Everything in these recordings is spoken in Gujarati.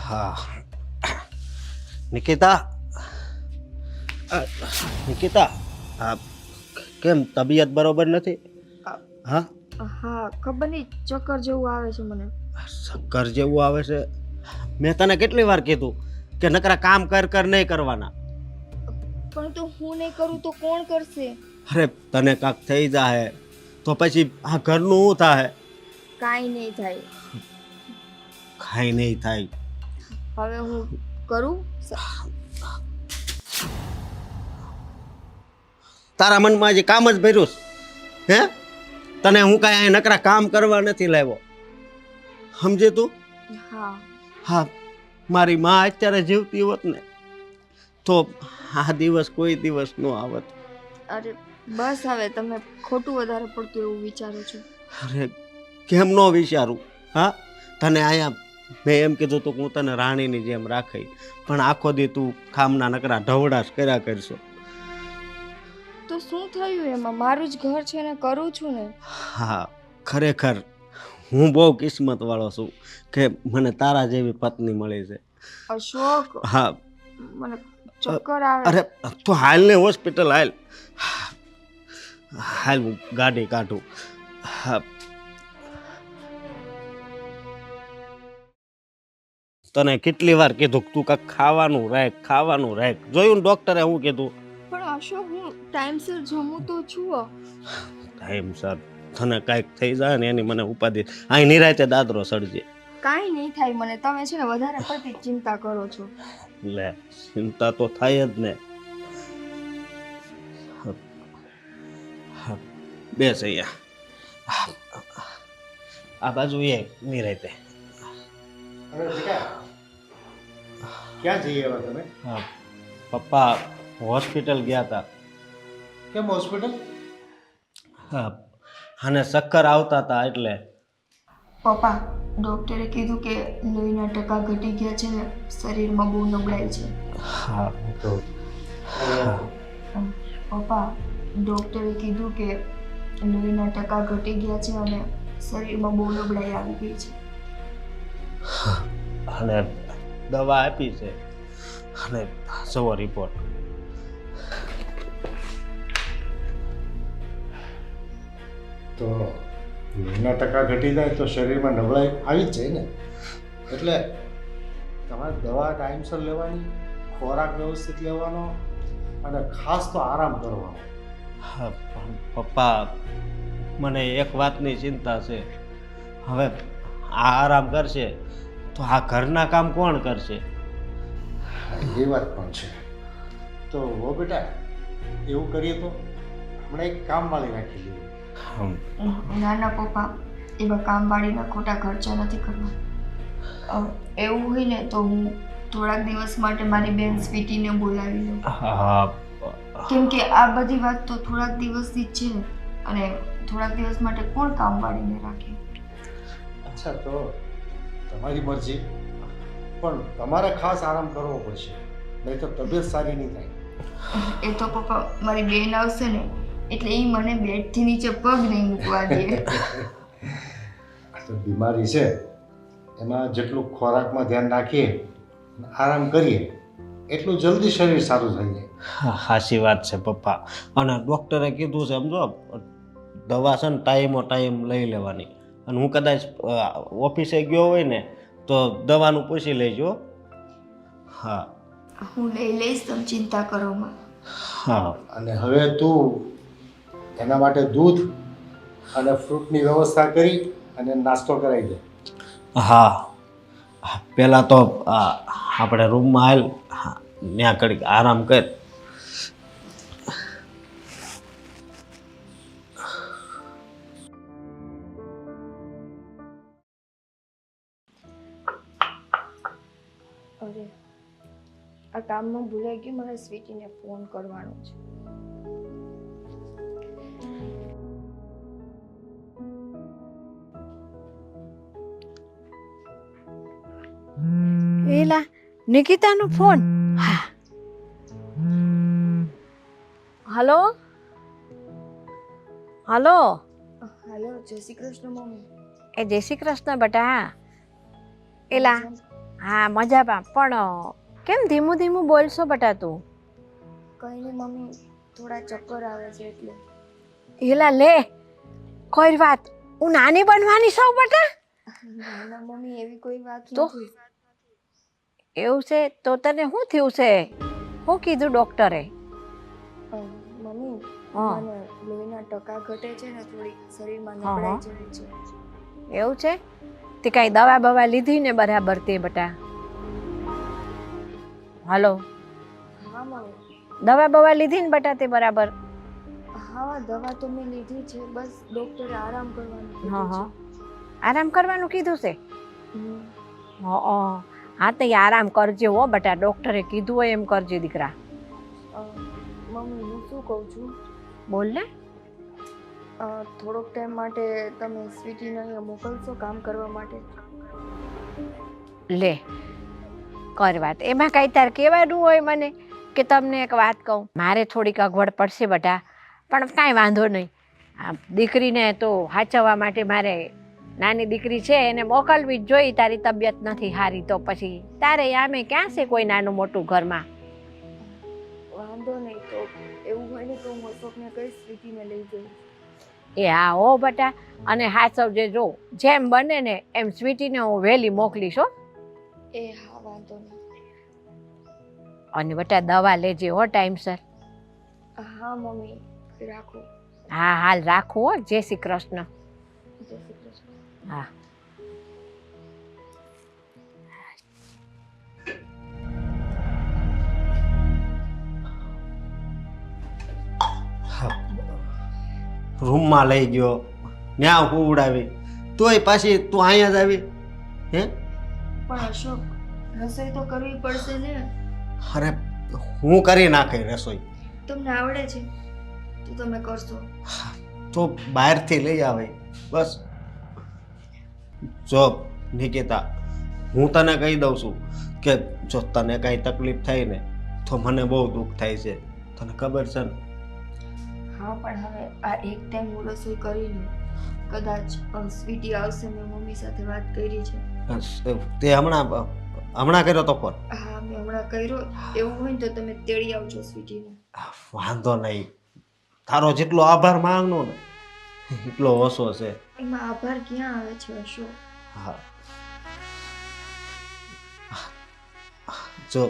હા નિકિતા નિકિતા આ કેમ તબિયત બરોબર નથી? હા હા ખબર નહીં ચક્કર જેવું આવે છે મને. શક્કર જેવું આવે છે? મેં તને કેટલી વાર કીધું કે નકરા કામ કર કર નહીં કરવાના. પણ તો હું નહીં કરું તો કોણ કરશે? અરે તને કાંક થઈ જાય તો પછી આ ઘરનું શું થાય? કાંઈ નહીં થાય. કાંઈ નહીં થાય. હવે હું કરું. તારા મનમાં હજી કામ જ ભર્યું છે? હે તને હું કાંઈ અહીં નકરા કામ કરવા નથી લાવ્યો, સમજે તું? હા હા મારી માં અત્યારે જીવતી હોત ને તો આ દિવસ કોઈ દિવસ ન આવત. અરે બસ હવે તમે ખોટું વધારે પડતું એવું વિચારો છો. અરે કેમ ન વિચારું? હા તને અહીંયા મેં એમ કીધું તું કે હું તને રાણીની જેમ રાખી, પણ આખો દી તું ખામના નકરા ઢવડાસ કર્યા કરશો. તો શું થયું એમાં? મારું જ ઘર છે ને, કરું છું ને. હા ખરેખર હું બહુ કિસ્મત વાળો છું કે મને તારા જેવી પત્ની મળી છે. અશોક હા મને ચક્કર આવે. અરે તું હાલ ને હોસ્પિટલ હાલ. હાલ હું ગાડી કાઢું. હા તને કેટલી વાર કીધું કે તું કાંઈક ખાવાનું રાખ. જોયું ને ડોક્ટરે શું કીધું? પણ અશોક હું ટાઈમસર જમું તો છું. ટાઈમ સર તને કાંઈક થઈ જાય ને એની મને ઉપાધિ. અહીં નિરાયતે દાદરો સડજે. કાંઈ નહીં થાય મને. તમે છે ને વધારે પડતી ચિંતા કરો છો. લે ચિંતા તો થાય જ ને. બેસ અહીંયા આ બાજુ એ નિરાયતે. અરે બેટા ક્યાં જઈ આવ્યા તમે? હા પપ્પા હોસ્પિટલ ગયા હતા. કેમ હોસ્પિટલ? હા અને ચક્કર આવતા હતા એટલે. પપ્પા ડૉક્ટરે કીધું કે લોહીના ટકા ઘટી ગયા છે ને, શરીરમાં બહુ નબળાઈ છે. હા તો પપ્પા ડૉક્ટરે કીધું કે લોહીના ટકા ઘટી ગયા છે અને શરીરમાં બહુ નબળાઈ આવી ગઈ છે. અને દવા આપી છે અને સવો રિપોર્ટ. તો લોહીના ટકા ઘટી જાય તો શરીરમાં નબળાઈ આવી જ જાય ને. એટલે તમારે દવા ટાઈમસર લેવાની, ખોરાક વ્યવસ્થિત લેવાનો અને ખાસ તો આરામ કરવાનો. હા પણ પપ્પા મને એક વાતની ચિંતા છે. હવે આ આરામ કરશે તો આ ઘરના કામ કોણ કરશે? એ વાત પણ છે. તો હો બેટા એવું કરીએ તો હમણાં એક કામવાળી રાખી લઈએ. ના ના પપ્પા, એવા કામવાળીના ખોટા ખર્ચા નથી કરવા. એવું હોય ને તો હું થોડાક દિવસ માટે મારી બેન સ્વીટીને બોલાવી લઉં. હા કેમ કે આ બધી વાત તો થોડાક દિવસથી જ છે અને થોડાક દિવસ માટે કોણ કામવાળીને રાખે? અચ્છા તો તમારી મરજી, પણ તમારે ખાસ આરામ કરવો પડશે, નહીં તો તબિયત સારી નહીં થાય. એ તો પપ્પા મારી બેન આવશે ને એટલે એ મને બેડથી નીચે પગ નહીં મૂકવા દે. આ તો બીમારી છે, એમાં જેટલું ખોરાકમાં ધ્યાન રાખીએ આરામ કરીએ એટલું જલ્દી શરીર સારું થઈ જાય. સાચી વાત છે પપ્પા. અને ડૉક્ટરે કીધું છે સમજો દવા છે ને ટાઈમ લઈ લેવાની. અને હું કદાચ ઓફિસે ગયો હોય ને તો દવાનું પૂછી લેજો. હા હું લઈ લઈશ, તમે ચિંતા કરોમાં. હા અને હવે તું એના માટે દૂધ અને ફ્રૂટની વ્યવસ્થા કરી અને નાસ્તો કરાવી દે. હા પહેલાં તો આપણે રૂમમાં હાલ, ત્યાં ઘડીક આરામ કર. અરે આ કામમાં ભૂલાઈ ગયું, મારે સ્વીટીને ફોન કરવાનો છે. એલા નિકિતાનો ફોન. હા હલો હલો. હાલો, જય શ્રી કૃષ્ણ મમ્મી. એ જય શ્રી કૃષ્ણ બેટા. એલા હા મજામાં. પણ કેમ ધીમું ધીમું બોલશો બટા તું? કંઈ નહીં મમ્મી, થોડા ચક્કર આવે છે એટલે. એલા લે, કોઈ વાત, હું નાની બનવાની છું બટા? ના મમ્મી, એવી કોઈ વાત તો? નથી. એવું છે તો તને શું થયું છે? શું કીધું ડોક્ટરે? મમ્મી, હા. મને લોહીના ટકા ઘટે છે ને, થોડી શરીરમાં હા, હા. નબળાઈ જેવી છે. એવું છે? તે કાંઈ દવા બવા લીધી ને બરાબર તે બટા? હાલો, હા મમ્મી. દવા બવા લીધી ને બટા તે બરાબર? હા, દવા તો મેં લીધી છે, બસ ડૉક્ટરે આરામ કરવાનું હા કીધું હા, છે. આરામ કરવાનું કીધું છે? હમ. હા તો એ આરામ કરજે હો બટા, ડોક્ટરે કીધું હોય એમ કરજે દીકરા. મમ્મી, હું શું કહું છું, બોલ ને. થોડોક ટાઈમ માટે તમે સ્વીટીને અહીંયા મોકલશો કામ કરવા માટે? લે કર વાત, એમાં કાંઈ તાર કહેવાનું હોય મને? કે તમને એક વાત કહું, મારે થોડીક અગવડ પડશે બટા, પણ કાંઈ વાંધો નહીં. આ દીકરીને તો સાચવવા માટે મારે, નાની દીકરી છે એને મોકલવી જ જોઈ. તારી તબિયત નથી સારી તો પછી તારે આમે ક્યાં છે કોઈ નાનું મોટું ઘરમાં? વાંધો નહીં, તો એવું હોય ને તો હું અશોકને કહીશ સ્વીટીને લઈ જઈશ. એ હા હો બટા, અને સાચવજે. જો જેમ બને ને એમ સ્વીટીને હું વહેલી મોકલીશ હો. એ હા, વાંધો નહીં. અને બટા દવા લેજે હો ટાઈમસર. હા મમ્મી, રાખો. હા હાલ રાખું હો. જય શ્રી કૃષ્ણ. જય શ્રી કૃષ્ણ. હા. રૂમમાં લઈ ગયો, ન્યા ઉડાવી, તોય પાછી તું અહીંયા જ આવી. હે? પણ અશોક, રસોઈ તો કરવી પડશે ને. અરે હું કરી નાખી રસોઈ. તમને આવડે છે તો તમે કરશો. તો બહારથી લઈ આવે બસ. જો નિકિતા, હું તને કહી દઉં છું કે જો તને કાંઈ તકલીફ થાય ને તો મને બહુ દુઃખ થાય છે, તને ખબર છે ને? હા, પણ હવે આ એક ટાઈમ હું રસોઈ કરી લઉં. કદાચ સ્વીટી આવશે, મેં મમ્મી સાથે વાત કરી છે. તે હમણાં કર્યો તો ફોન? હા, મેં હમણાં કર્યો. એવું હોય ને તો તમે તેડી આવજો સ્વીટીને. વાંધો નહીં, તારો જેટલો આભાર માંગનો ને એટલો ઓછો છે. એમાં આભાર ક્યાં આવે છે અશોક? હા, જો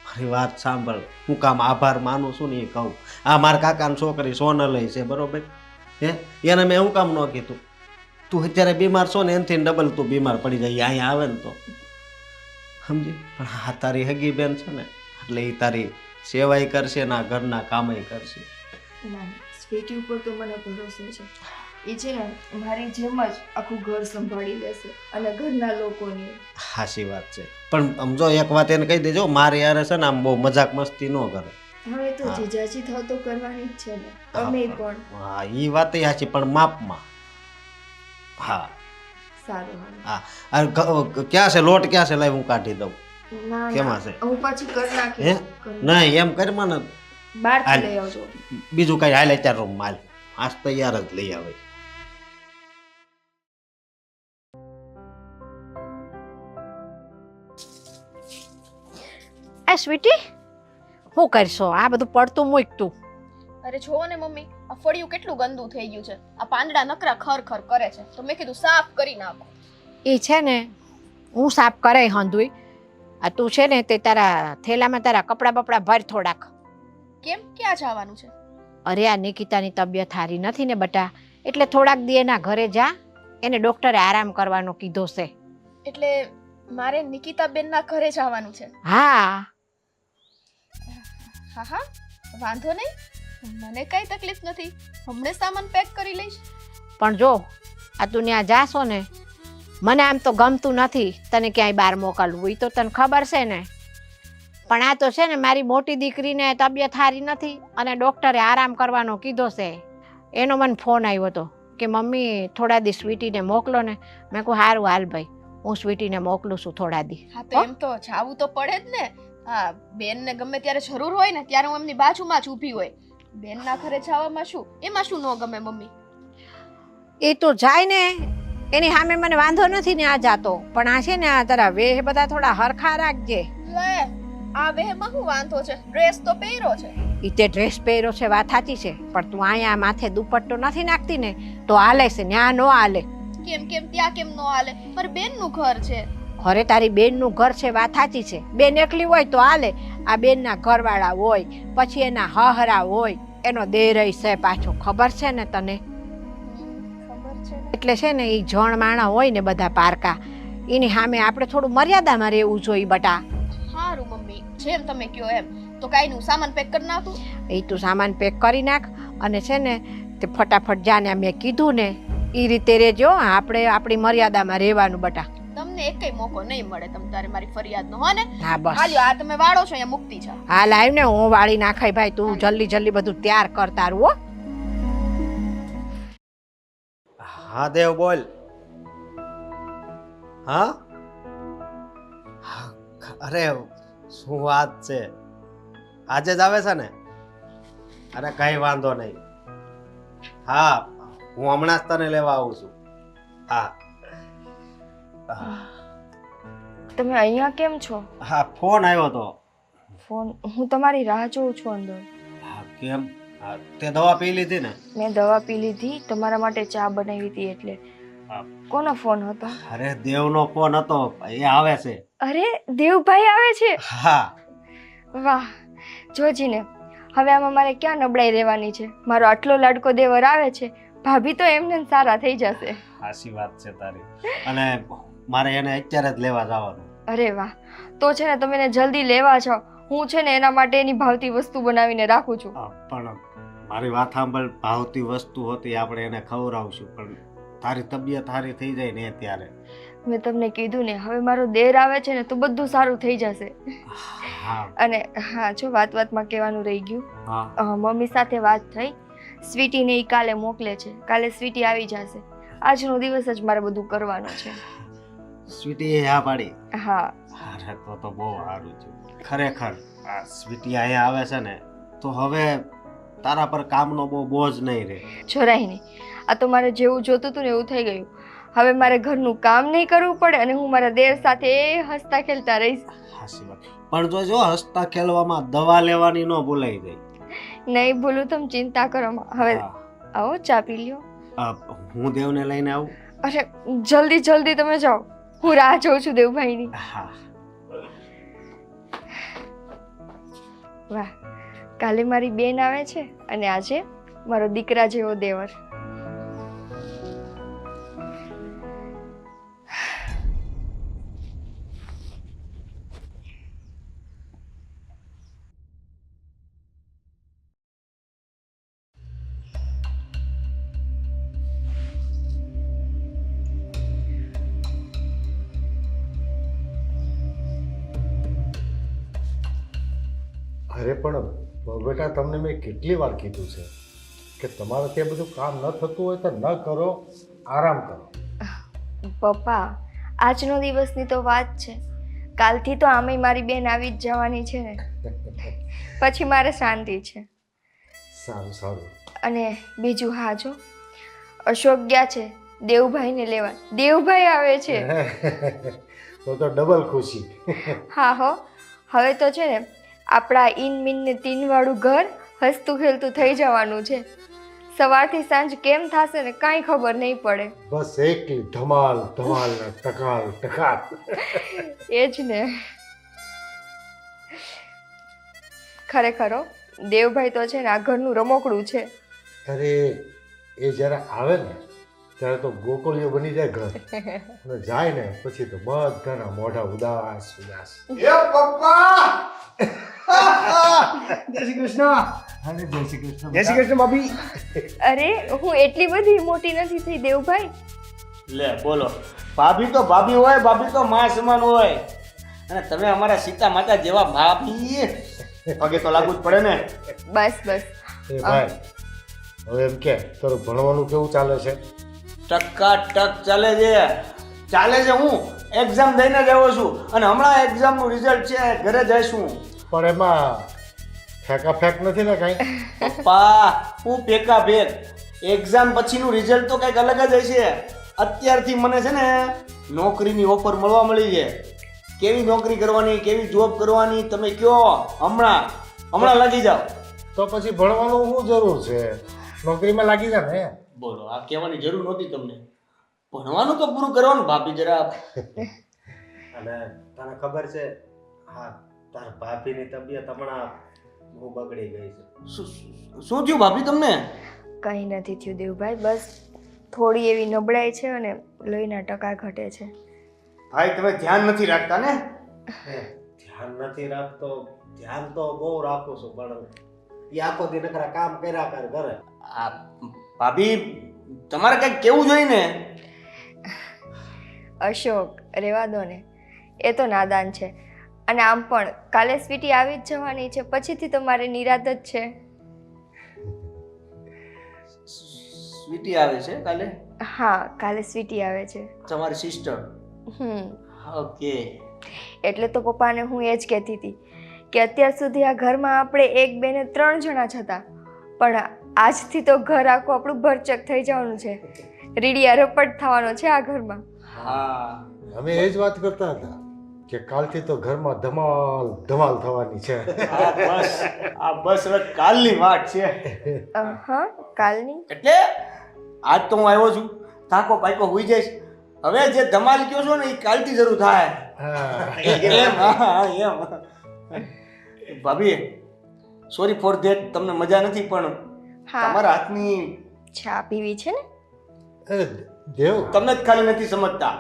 મારી વાત સાંભળ, હું કામ આભાર માનું છું ને એ કહું. આ મારા કાકાની છોકરી સોનલ છે બરોબર, હે, એને મેં હું કામ ન કીધું? તું અત્યારે બીમાર છો ને એનાથી ડબલ તું બીમાર પડી જાય અહીંયા આવે ને તો, સમજી? પણ હા, તારી હગી બેન છે ને એટલે એ તારી સેવાય કરશે ને આ ઘરના કામય કરશે. ના, સ્વીટી ઉપર તો મને ભરોસો છે. એ છે ને મારી જેમ જ આખું ઘર સંભાળી લેશે અને ઘરના લોકોની. સાચી વાત છે, પણ આમ જો એક વાત એને કહી દેજો, મારે યાર છે ને આમ બહુ મજાક મસ્તી ન કરે. હવે તો જીજાજી થાવ તો કરવાની જ છે ને, અમે પણ. હા, એ વાત સાચી, પણ માપમાં. હા સારું. હા, ક્યાં છે લોટ? ક્યાં છે? લાવ હું કાઢી દઉં. ના કેમાં છે? હું પાછી કરી હે? નાખીશ. નહીં એમ કરમાં ને, બહારથી લઈ આવજો. બીજું કઈ હાલે ચાર રૂમ માલ આજ તૈયાર જ લઈ આવે. આ સ્વીટી શું કરશો? આ બધું પડતું મૂક તું. અરે જોવો ને મમ્મી, આ ફળિયું કેટલું ગંદુ થઈ ગયું છે. આ પાંદડા નકરા ખર કરે છે, તો મેં કીધું સાફ કરી નાખો. એ છે ને હું સાફ કરાય હંધુઈ. આ તું છે ને તે તારા થેલામાં તારા કપડાં બપડા ભર થોડાક. કેમ, ક્યાં જવાનું છે? અરે આ નિકિતાની તબિયત સારી નથી ને બટા, એટલે થોડાક દી એના ઘરે જા. એને ડોક્ટરે આરામ કરવાનો કીધો છે. એટલે મારે નિકિતા બેનના ઘરે જવાનું છે? હા હા હા, વાંધો નહીં, મને કઈ તકલીફ નથી. હમણાં સામાન પેક કરી લઈશ. પણ જો આ તું ત્યાં જાશો ને, મને આમ તો ગમતું નથી તને ક્યાંય બહાર મોકલવું, એ તો તને ખબર છે ને. પણ આ તો છે ને મારી મોટી દીકરીને તબિયત સારી નથી અને ડૉક્ટરે આરામ કરવાનો કીધો છે. એનો મને ફોન આવ્યો હતો કે મમ્મી થોડા દી સ્વીટીને મોકલો ને. મેં કહું સારું હાલ ભાઈ, હું સ્વીટીને મોકલું છું થોડા દી. હા તો એમ તો જાવું તો પડે જ ને. હા, બેનને ગમે ત્યારે જરૂર હોય ને ત્યારે હું એમની બાજુમાં જ ઊભી હોય. બેનના ઘરે જવામાં શું, એમાં શું ન ગમે મમ્મી? એ તો જાય ને એની સામે મને વાંધો નથી ને આ જાતો, પણ આ છે ને આ તારા વેહ બધા થોડા હરખા રાખજે. લે આ વેહમાં શું વાંધો છે? ડ્રેસ તો પહેર્યો છે. ઈ તે ડ્રેસ પહેર્યો છે વાત સાચી છે, પણ તું અહીંયા માથે દુપટ્ટો નથી નાખતી ને તો હાલે છે, ન્યા નો હાલે. કેમ કેમ ત્યાં કેમ નો હાલે? મારી બેનનું ઘર છે. ઘરે તારી બેનનું ઘર છે વાત સાચી છે, બેન એકલી હોય તો હાલે. આ બેનના ઘરવાળા હોય, પછી એના હહરા હોય, એનો દેરય છે પાછો, ખબર છે ને તને? ખબર છે ને. એટલે છે ને એ જણ માણા હોય ને બધા પારકા, એની સામે આપણે થોડું મર્યાદામાં રહેવું જોઈએ બટા. હારું મમ્મી, જેમ તમે કહો એમ. તો કાંઈ નું સામાન પેક કરી નાખું. એ તું સામાન પેક કરી નાખ અને છે ને તે ફટાફટ જાને મેં કીધું ને એ રીતે રહેજો. આપણે આપણી મર્યાદામાં રહેવાનું બટા. તમને એકેય મોકો નહીં મળે તમ તારે મારી ફરિયાદનો, હો ને? હા બસ, હાલ્યો આ તમે વાળો છો અહીંયા મુક્તિ છે. હા લાવ ને, હું વાળી નાખાય ભાઈ, તું જલ્દી જલ્દી બધું તૈયાર કર તારું હો. હા દેવ બોલ. હા અરે શું વાત છે, આજે જ આવે છે ને? અરે કઈ વાંધો નહીં. હા હું હમણાં જ તને લેવા આવું છું. હા તમે અહીંયા કેમ છો? હા ફોન આવ્યો તો. ફોન, હું તમારી રાહ જોઉં છું અંદર. હા કેમ? હા, તે દવા પી લીધી ને? મેં દવા પી લીધી, તમારા માટે ચા બનાવી હતી એટલે. હા. કોનો ફોન હતો? અરે દેવનો ફોન હતો, એ આવે છે. અરે દેવભાઈ આવે છે? હા વાહ, જોજીને હવે આમાં મારે ક્યાં નબળાઈ રહેવાની છે. મારો આટલો લાડકો દેવર આવે છે, ભાભી તો એમને જ સારા થઈ જશે. સાચી વાત છે તારી. અને મારે એને અત્યારે જ લેવા જવાનું. અરે વાહ, તો છે ને તમે એને જલ્દી લેવા જાઓ. હું છે ને એના માટે એની ભાવતી વસ્તુ બનાવીને રાખું છું. પણ મારી વાત સાંભળ, ભાવતી વસ્તુ હતી આપણે એને ખવડાવશું, પણ તારી તબિયત સારી થઈ જાય ને ત્યારે. મેં તમને કીધું ને, હવે મારો દેર આવે છે ને તો બધું સારું થઈ જશે. હા અને હા, જો વાતમાં કહેવાનું રહી ગયું, હા મમ્મી સાથે વાત થઈ, સ્વીટીને ઈ કાલે મોકલે છે. કાલે સ્વીટી આવી જશે. આજનો દિવસ જ મારે બધું કરવાનું છે. સ્વીટી હા પાડી? હા. અરે તો બહુ સારું છે ખરેખર. આ સ્વીટી અહીંયા આવે છે ને તો હવે તારા પર કામનો બહુ બોજ નહીં રહે. જરાય નહીં. આ તો મારે જેવું જોતું હતું ને એવું થઈ ગયું. હવે મારે ઘરનું કામ નહીં કરવું પડે અને હું મારા દેર સાથે હસતા ખેલતા રહીશ. હાસી વાત. પણ જો હસતા ખેલવામાં દવા લેવાની ન ભૂલાઈ જાય. નહીં ભૂલું, તમે ચિંતા કરો માં. હવે હા. આવો ચા પી લ્યો. હું દેવને લઈને આવું? અરે જલ્દી જલ્દી તમે જાઓ, હું રાહ જોઉં છું દેવભાઈની. હા. વાહ, કાલે મારી બેન આવે છે અને આજે મારો દીકરા જેવો દેવર. અરે પણ બેટા, તમને મેં કેટલી વાર કીધું છે કે તમારે ત્યાં બધું કામ ન થતું હોય તો ન કરો, આરામ કરો. પપ્પા, આજનો દિવસની તો વાત છે. કાલથી તો આમે મારી બેન આવી જ જવાની છે ને, પછી મારે શાંતિ છે. સારું સારું. અને બીજું, હા જો અશોક ગયા છે દેવભાઈને લેવા. દેવભાઈ આવે છે. તો ડબલ ખુશી. હા હો, હવે તો છે ને આપણા ઇન મીન ને તીન વાળું ઘર હસતું ખેલતું થઈ જવાનું છે. સવારથી સાંજ કેમ થશે ને કાંઈ ખબર નહીં પડે. બસ એકલી ધમાલ ધમાલ ને ટકાલ ટકાલ. એ જ ને. ખરેખર હો, દેવભાઈ તો છે ને આ ઘરનું રમકડું છે. અરે એ જ્યારે આવે ને ત્યારે તો ગોકળીઓ બની જાય ઘર, અને જાય ને પછી તો બધાના મોઢા ઉદાસ ઉદાસ. એ પપ્પા! જય શ્રી કૃષ્ણ. અરે જય શ્રી કૃષ્ણ. જય શ્રી કૃષ્ણ ભાભી. અરે હું એટલી બધી મોટી નથી થઈ દેવભાઈ. લે બોલો, ભાભી તો ભાભી હોય, ભાભી તો માં સમાન હોય, અને તમે અમારા સીતા માતા જેવા ભાભી, પગે તો લાગુ જ પડે ને. બસ બસ. એ ભાઈ, હવે એમ કે તારું ભણવાનું કેવું ચાલે છે? ટકા ચાલે છે. ચાલે છે. હું એક્ઝામ દઈને જ આવ્યો છું અને હમણાં એક્ઝામનું રિઝલ્ટ છે, ઘરે જઈશું. પણ એમાં ફેંકા ફેંક નથી ને કાંઈ? પપ્પા, હું પેકા ભેગ. એક્ઝામ પછીનું રિઝલ્ટ તો કંઈક અલગ જ હશે. અત્યારથી મને છે ને નોકરીની ઓફર મળવા મળી છે. કેવી નોકરી કરવાની, કેવી જોબ કરવાની તમે કયો, હમણાં લાગી જાઓ. તો પછી ભણવાનું શું જરૂર છે? નોકરીમાં લાગી જા ને. બોલો, આ કહેવાની જરૂર નહોતી તમને. ભણવાનું તો પૂરું કરવાનું ભાભી જરા. અને તને ખબર છે, હા, તારા ભાભીની તબિયત હમણાં બહુ બગડી ગઈ છે. શું થયું ભાભી તમને? કંઈ નથી થયું દેવભાઈ, બસ થોડી એવી નબળાઈ છે અને લોહીના ટકા ઘટે છે. ભાઈ તમે ધ્યાન નથી રાખતા ને? ધ્યાન નથી રાખતો, ધ્યાન તો બહુ રાખું છું, પણ એ આખો દી નખરા કામ કર્યા કરે. આ ભાભી તમારે કંઈક કેવું જોઈએ ને. અશોક, રહેવા દો ને, એ તો નાદાન છે. અને આમ પણ કાલે સ્વીટી આવી જ જવાની છે, પછીથી તો મારે નિરાત જ છે. સ્વીટી આવે છે કાલે? હા, કાલે સ્વીટી આવે છે. તમારી સિસ્ટર? ઓકે. એટલે તો પપ્પાને હું એ જ કહેતી હતી કે અત્યાર સુધી આ ઘરમાં આપણે 1, 2 ને 3 જણા જ હતા, પણ આજથી તો ઘર આખું આપણું ભરચક થઈ જવાનું છે. રીડિયા રપટ થવાનો છે આ ઘરમાં. હા, અમે એ જ વાત કરતા હતા કે કાલથી તો ઘરમાં ધમાલ થવાની છે. બસ હવે કાલની વાત છે. હા, કાલની એટલે આજ તો હું આવ્યો છું, થાકો પાકો હોઈ જઈશ. હવે જે ધમાલ કયો છો ને એ કાલથી શરૂ થાય. એમ. ભાભી સોરી ફોર ધેટ, તમને મજા નથી, પણ તમારા હાથની ચા પીવી છે ને. દેવ, તમને જ ખાલી નથી સમજતા.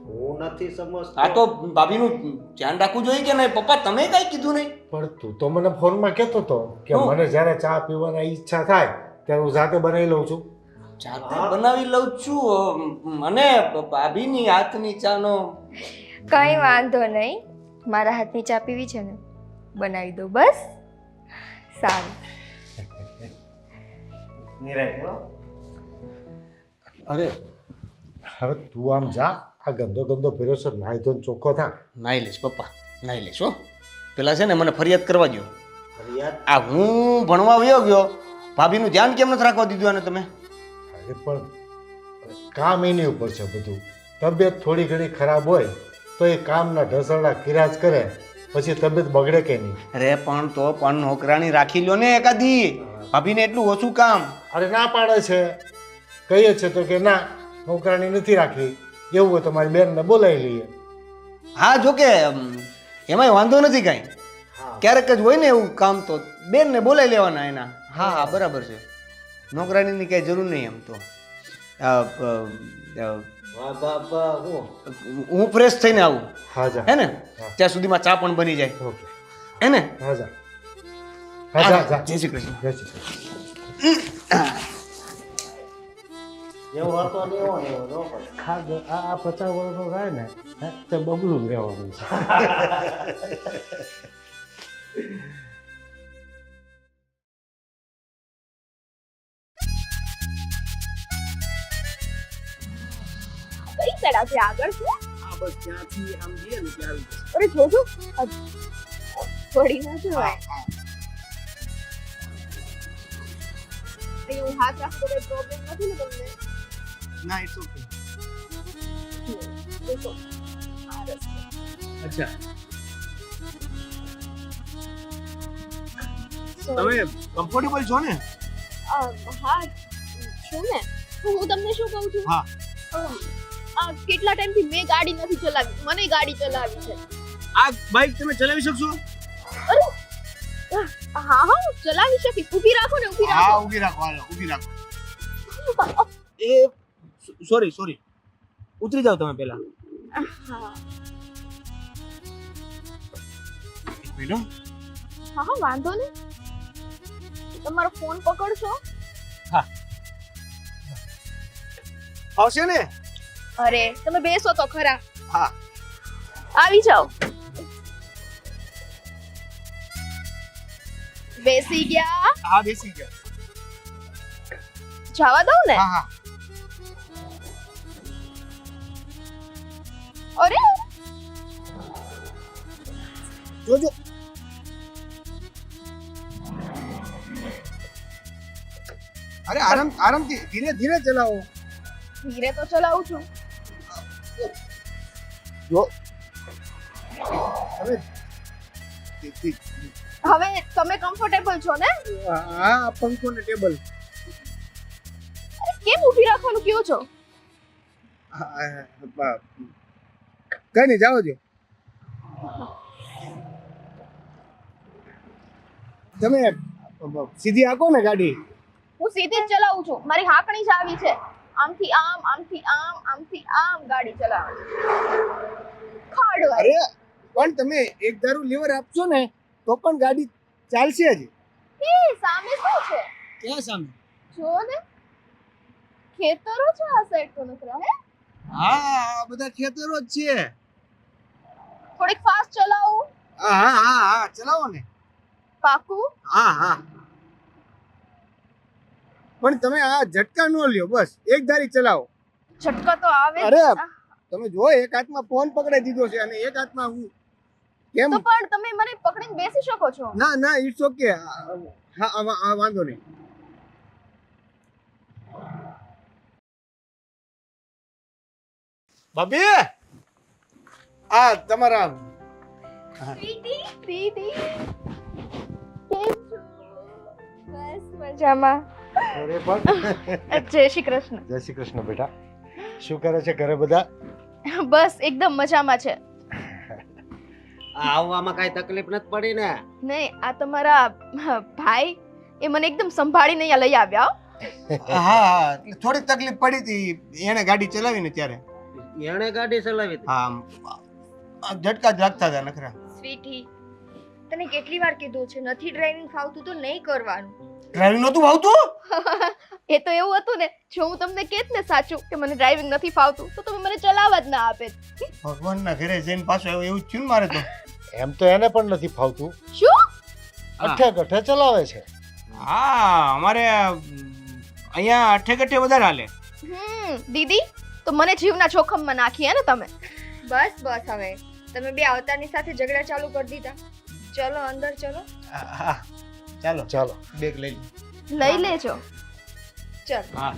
હું નથી સમજતો. આ તો ભાભીનું ધ્યાન રાખવું જોઈએ કે નહીં? પપ્પા તમે કઈ કીધું નહીં? પણ તું તો મને ફોનમાં કહેતો હતો કે મને જ્યારે ચા પીવાની ઈચ્છા થાય ત્યારે હું જાતે બનાવી લઉં છું. જાતે બનાવી લઉં છું. મને ભાભીની હાથની ચાનો કંઈ વાંધો નહીં, મારા હાથની ચા પીવી છે ને, બનાવી દો બસ. સારું. અરે હવે તું આમ જા, આ ગંદો ભેરો છે, નાહી ધોઈને ચોખ્ખો થા. નાઈ લઈશ પપ્પા, નાઈ લઈશ હો. પેલા છે ને મને ફરિયાદ કરવા દો. ફરિયાદ? આ હું ભણવા વયો ગયો, ભાભીનું ધ્યાન કેમ નથી રાખવા દીધું? અને તમે અરે પણ કામ એની ઉપર છે બધું. તબિયત થોડી ઘણી ખરાબ હોય તો એ કામના ઢસરડા કિરાજ કરે, પછી તબિયત બગડે કે નહીં? અરે પણ તો પણ નોકરાણી રાખી લ્યો ને એકાદી. ભાભીને એટલું ઓછું કામ. અરે ના પાડે છે, કહીએ છે તો કે ના, નોકરાણી નથી રાખવી. એવું હોય તો મારી બેનને બોલાવી લઈએ. હા, જોકે એમાંય વાંધો નથી કાંઈ. ક્યારેક જ હોય ને એવું કામ, તો બેનને બોલાવી લેવાના એના. હા, બરાબર છે. નોકરાણીની કાંઈ જરૂર નહીં એમ તો. હું ફ્રેશ થઈને આવું. હા જા. હે ને? ત્યાં સુધીમાં ચા પણ બની જાય. ઓકે. હે ને? હા જા. હા જા જા. જય શ્રી કૃષ્ણ. જય શ્રી કૃષ્ણ. એવો હતો ને એવો ને એવો ન પડે. ખાધો આ 50 વર્ષનો થાય ને તે બબલું રહેવાનું છે. કઈ સાઈડ છે? આગળ છે? આ બસ ત્યાંથી આમ જઈએ ને ત્યાં આવી જશે. અરે જોજો, પડી ના જવાય. હું હાથ રાખતો કઈ પ્રોબ્લેમ નથી ને તમને? ના, ઇટ્સ ઓકે. દેખો આ રસ્તો. અચ્છા, Sorry. તમે કમ્ફર્ટેબલ છો ને? હા છું ને. હું તમને શું કહું છું? હા. કેટલા ટાઈમથી મેં ગાડી નથી ચલાવી, મને ગાડી ચલાવી છે. આ બાઇક તમે ચલાવી શકશો? હા હું ચલાવી શકીશ. ઊભી રાખો ને, ઊભી રાખો. હા, ઊભી રાખો. હાલો, ઊભી રાખો. એ સોરી ઉતરી જાઓ તમે પહેલા. હા એક મિનિટ. હા વાંધો નહીં. તમારો ફોન પકડશો? આવશે ને? અરે તમે બેસો તો ખરા. હા. આવી જાઓ. બેસી ગયા? હા, બેસી ગયા. જવા દઉં ને? હા. અરે જોજો. અરે આરામથી ધીરે ચલાવો. ધીરે તો ચલાવું છું. જો હવે હવે તમે કમ્ફર્ટેબલ છો ને? આ પંખો ને ટેબલ કેમ ઊભી રાખવાનું કયો છો? કઈ નહીં જાઓ જો તમે સીધી આકો ને ગાડી. હું સીધી જ ચલાવું છું. મારી હાંકણી જ આવી છે. આમથી આમ, આમથી આમ, આમથી આમ ગાડી ચલાવવાની. ખાડો અરે પણ તમે એક ધારું લીવર આપશો ને તો પણ ગાડી ચાલશે જ. એ સામે શું છે? ક્યાં સામે? જો ને ખેતરો છે આ સાઈડ તો નકરા હે. હા આ બધા ખેતરો જ છે. થોડીક ફાસ્ટ ચલાવું. હા હા હા હા ચલાવો ને. પાકું? હા હા પણ તમે આ ઝટકા ન લ્યો, બસ એક ધારી ચલાવો. ઝટકા તો આવે જ. અરે તમે જો એક હાથમાં ફોન પકડાઈ દીધો છે અને એક હાથમાં હું કેમ? તો પણ તમે મને પકડીને બેસી શકો છો. ના ના ઇટ્સ ઓકે. હા વાંધો નહીં. ભાભી આ તમારા દીદી કેમ છો? બસ મજામાં. અરે પણ જય શ્રી કૃષ્ણ. જય શ્રી કૃષ્ણ બેટા. શું કરે છે ઘરે બધા? બસ એકદમ મજામાં છે. આવવામાં કાંઈ તકલીફ નથી પડી ને? નહીં, આ તમારા ભાઈ એ મને એકદમ સંભાળીને અહીંયા લઈ આવ્યા હો. હા એટલે થોડીક તકલીફ પડી હતી એને ગાડી ચલાવીને ત્યારે. એણે ગાડી ચલાવી હતી? હા ઝટકા જ લાગતા હતા નખરા. સ્વીટી, તને કેટલી વાર કીધું છે નથી ડ્રાઇવિંગ ફાવતું તો નહીં કરવાનું. ડ્રાઇવિંગ નહોતું આવતું? એ તો એવું હતું ને, જો હું તમને કહેત ને સાચું કે મને ડ્રાઇવિંગ નથી ફાવતું તો તમે મને ચલાવવા જ ના આપે. ભગવાનના ઘરે જઈને પાછો આવ્યો એવું જ થયું ને મારે તો. એમ તો એને પણ નથી ફાવતું. શું? અઠે ગઠે ચલાવે છે. હા અમારે અહીંયા અઠે ગઠે વધારે હાલે. દીદી તો મને જીવના જોખમમાં નાખી હે ને તમે. બસ બસ હવે તમે બે અવતારની સાથે ઝઘડા ચાલુ કરી દીધા. ચલો અંદર ચલો. હા ચાલો ચાલો બેગ લઈ લઈ લેજો. ચલ. હા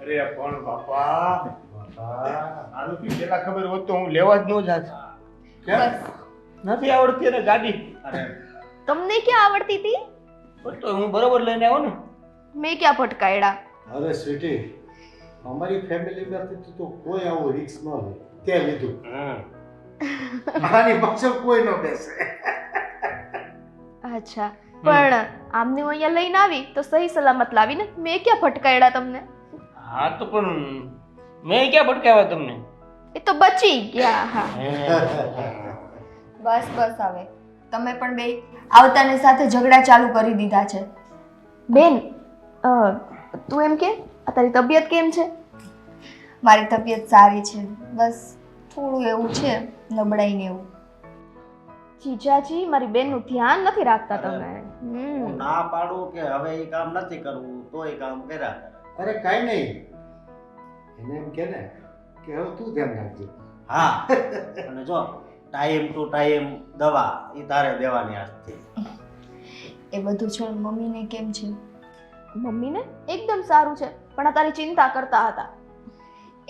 અરે પણ બાપા આનું કી પેલા ખબર હોત તો હું લેવા જ ન જાત. કેમ નથી આવડતી એને ગાડી? અરે તમને ક્યાં આવડતી હતી? પણ તો હું બરોબર લઈને આવ્યો ને. મેં ક્યાં ભટકાયડા? અરે સ્વીટી, અમારી ફેમિલીમાંથી તો કોઈ આવું રિસ્ક ન લે. તે લીધું. આની પાછળ કોઈ ન બેસે. અચ્છા, પણ આમને હું અહીંયા લઈને આવી તો સહી સલામત લાવીને. મેં ક્યાં ભટકાયડા તમને? હા તો પણ મેં ક્યાં ભટકાવ્યા તમને? એ તો બચી ગયા. હા બસ બસ હવે તમે પણ બે અવતારની સાથે ઝઘડા ચાલુ કરી દીધા છે. બેન, તું એમ કે આ તારી તબિયત કેમ છે? મારી તબિયત સારી છે, બસ થોડું એવું છે નબળાઈ ને એવું. જીજાજી મારી બેનનું ધ્યાન નથી રાખતા તમે. હું ના પાડું કે હવે એ કામ નથી કરવું તોય કામ કર્યા કરે. અરે કાંઈ નહીં, એને એમ કે ને કે હવે તું ધ્યાન રાખજે. હા અને જો ટાઈમ ટુ ટાઈમ દવા એ તારે દેવાની આજથી. એ બધું છે. મમ્મીને કેમ છે? મમ્મીને એકદમ સારું છે, પણ આ તારી ચિંતા કરતા હતા.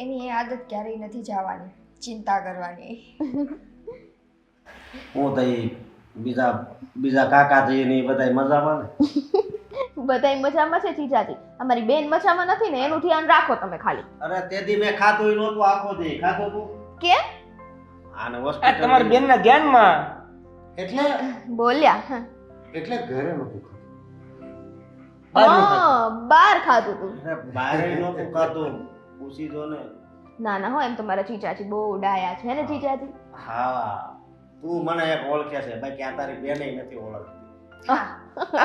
એની એ આદત ક્યારેય નથી જવાની, ચિંતા કરવાની. હું તો બીજા કાકા થઈ ને બધા મજામાં ને? બધાય મજામાં છે જીજાજી. અમારી બેન મજામાં નથી ને એનું ધ્યાન રાખો તમે ખાલી. અરે તેથી મેં ખાધું નહોતું આખો દી. ખાધું તું? કેમ? આને આ હોસ્પિટલ તમારી બેનના ધ્યાનમાં. એટલે બોલ્યા. એટલે ઘરે નતું ખાતું. હા, બહાર ખાધું તું. અરે બહાર નહોતું ખાધું, પૂછી જો ને. ના ના હો, એમ તો મારા જીજાજી બહુ ડાયા છે ને જીજાજી. હા તું મને એક ઓળખે છે બાકી આ તારી બેને નથી ઓળખતી. હા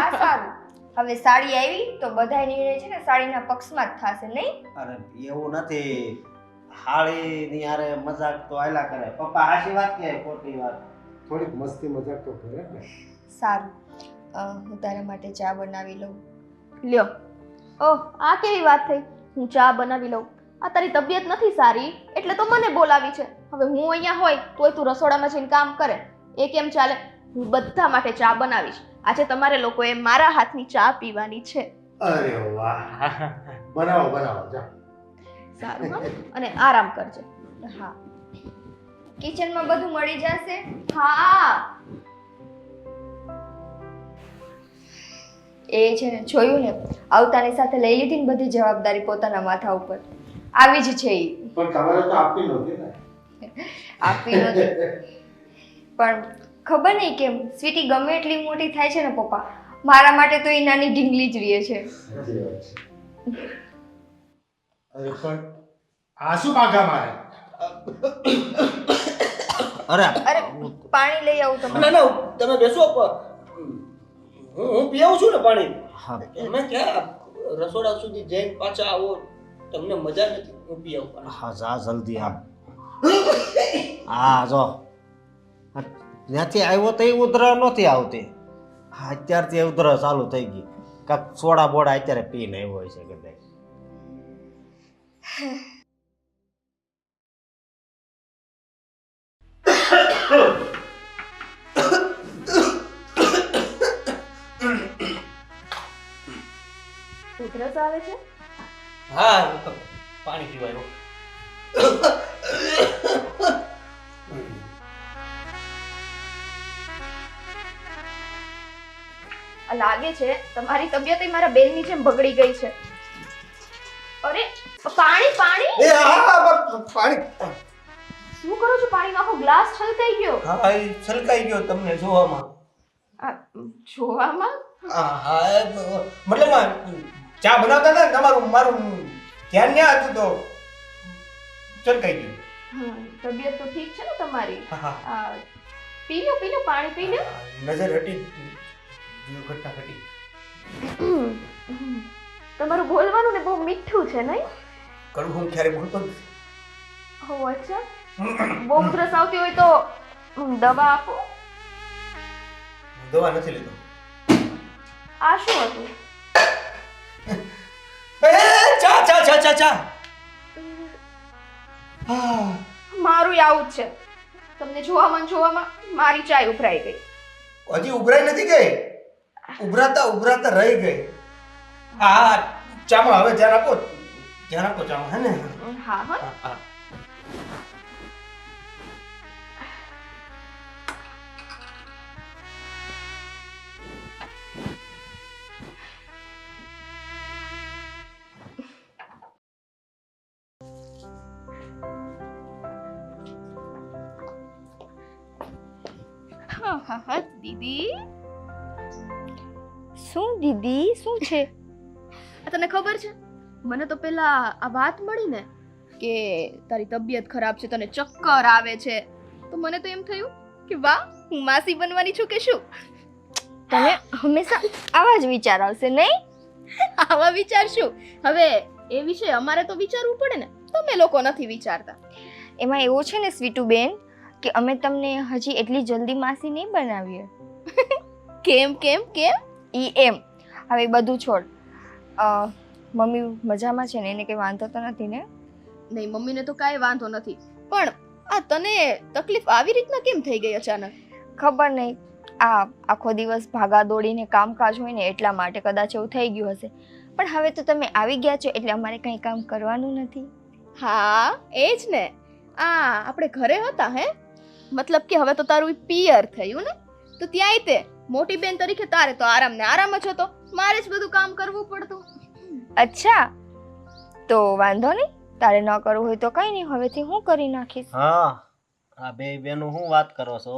આ સારું. હવે સાડી આવી તો બધા નિર્ણય છે ને સાડીના પક્ષમાં જ થશે, નહીં? અરે એવું નથી, હાળીની યારે મજાક તો આયલા કરે. પપ્પા હાચી વાત કે ખોટી વાત? થોડીક મસ્તી મજાક તો કરે ને. સારું, હું તારા માટે ચા બનાવી લઉં. લ્યો. ઓહ, આ કેવી વાત થઈ? હું ચા બનાવી લઉં. આ તારી તબિયત નથી સારી એટલે તો મને બોલાવી છે. હવે હું અહીંયા હોય તોય તું રસોડામાં જઈને કામ કરે, એ કેમ ચાલે? હું બધા માટે ચા બનાવીશ. આજે તમારે લોકોએ મારા હાથની ચા પીવાની છે. અરે વાહ, બનાવો બનાવો જા. સારું હા? અને આરામ કરજે. હા, કિચનમાં બધું મળી જશે. હા. એ છે ને, જોયું ને, આવતાની સાથે લઈ લીધી ને બધી જવાબદારી પોતાના માથા ઉપર. આવી જ છે ઈ. પણ તમારે તો આપી નહોતી ને. આપી નથી, પણ ખબર નહીં કેમ સ્વીટી ગમે એટલી મોટી થાય છે ને પપ્પા, મારા માટે તો એ નાની ઢીંગલી જ રહે છે. સાચી વાત છે. અરે પણ આ શું માગા મારે? અરે અરે પાણી લઈ આવું તમે. ના ના તમે બેસો હું પી આવું છું ને પાણી. હા તમે ક્યાં રસોડા સુધી જઈને પાછા આવો, તમને મજા નથી. હું પી આવું પાણી. હા જા જલ્દી આમ. હા જો ત્યાંથી આવ્યો તો એ ઉધરા નહોતી આવતી. હા અત્યારથી એ ઉધરા ચાલુ થઈ ગઈ. કાંક સોડા બોડા અત્યારે પીને આવ્યો હોય છે કદાચ. ઉધરસ આવે છે? હા પાણી પીવાયો. લાગે છે તમારી તબિયત મારા બેનની જેમ બગડી ગઈ છે. અરે પાણી પાણી! એ હા પાણી. શું કરો છો? પાણીનો આખો ગ્લાસ છલકાઈ ગયો. હા એ છલકાઈ ગયો તમને જોવામાં. આ જોવામાં? હા મતલબ ચા બનાવતા હતા ને તમારું મારું ધ્યાન ન્યા હતું તો છલકાઈ ગયું. તબિયત તો ઠીક છે ને તમારી? હા આ, પી લો પાણી પી લો. નજર હટી ઘટના ઘટી. તમારું બોલવાનું ને બહુ મીઠું છે નહીં? કડવું હું ક્યારે બોલતો નથી. ઓ અચ્છા, બહુ ઉધરસ આવતી હોય તો દવા આપો. દવા નથી લેતો. આ શું હતું? ચા ચા ચા ચા ચા. હા મારું આવું જ છે. તમને જોવામાં મારી ચાય ઉભરાઈ ગઈ. હજી ઉભરાઈ નથી ગઈ, ઉભરાતા રહી ગઈ. હા ચામાં હવે ધ્યાન આપો ચામાં, હે ને? હા હા. હા હા દીદી. શું દીદી, શું છે? તને ખબર છે, મને તો પેલા આ વાત મળી ને કે તારી તબિયત ખરાબ છે, તને ચક્કર આવે છે, તો મને તો એમ થયું કે વાહ, હું માસી બનવાની છું કે શું. તને હંમેશા આવા જ વિચાર આવશે નહીં? આવા વિચાર શું? હવે એ વિશે અમારે તો વિચારવું પડે ને, તમે લોકો નથી વિચારતા. એમાં એવું છે ને સ્વીટુ બેન, કે અમે તમને હજી એટલી જલ્દી માસી નહીં બનાવીએ. કેમ કેમ કેમ? ઈ એમ, હવે બધું છોડ. મમ્મી મજામાં છે ને? એને કંઈ વાંધો તો નથી ને? નહીં, મમ્મીને તો કાંઈ વાંધો નથી, પણ આ તને તકલીફ આવી રીતના કેમ થઈ ગઈ અચાનક? ખબર નહીં, આ આખો દિવસ ભાગા દોડીને કામકાજ હોય ને એટલા માટે કદાચ એવું થઈ ગયું હશે. પણ હવે તો તમે આવી ગયા છો એટલે અમારે કંઈ કામ કરવાનું નથી. હા એ જ ને. આપણે ઘરે હતા હે, મતલબ કે હવે તો તારું પિયર થયું ને, તો ત્યાંય તે મોટી બેન તરીકે તારે તો આરામ ને આરામ જ હતો, મારે જ બધું કામ કરવું પડતું. અચ્છા, તો વાંધો નહીં, તારે ન કરવું હોય તો કંઈ નહીં, હવેથી હું કરી નાખીશ. હા આ બે બેનું શું વાત કરો છો?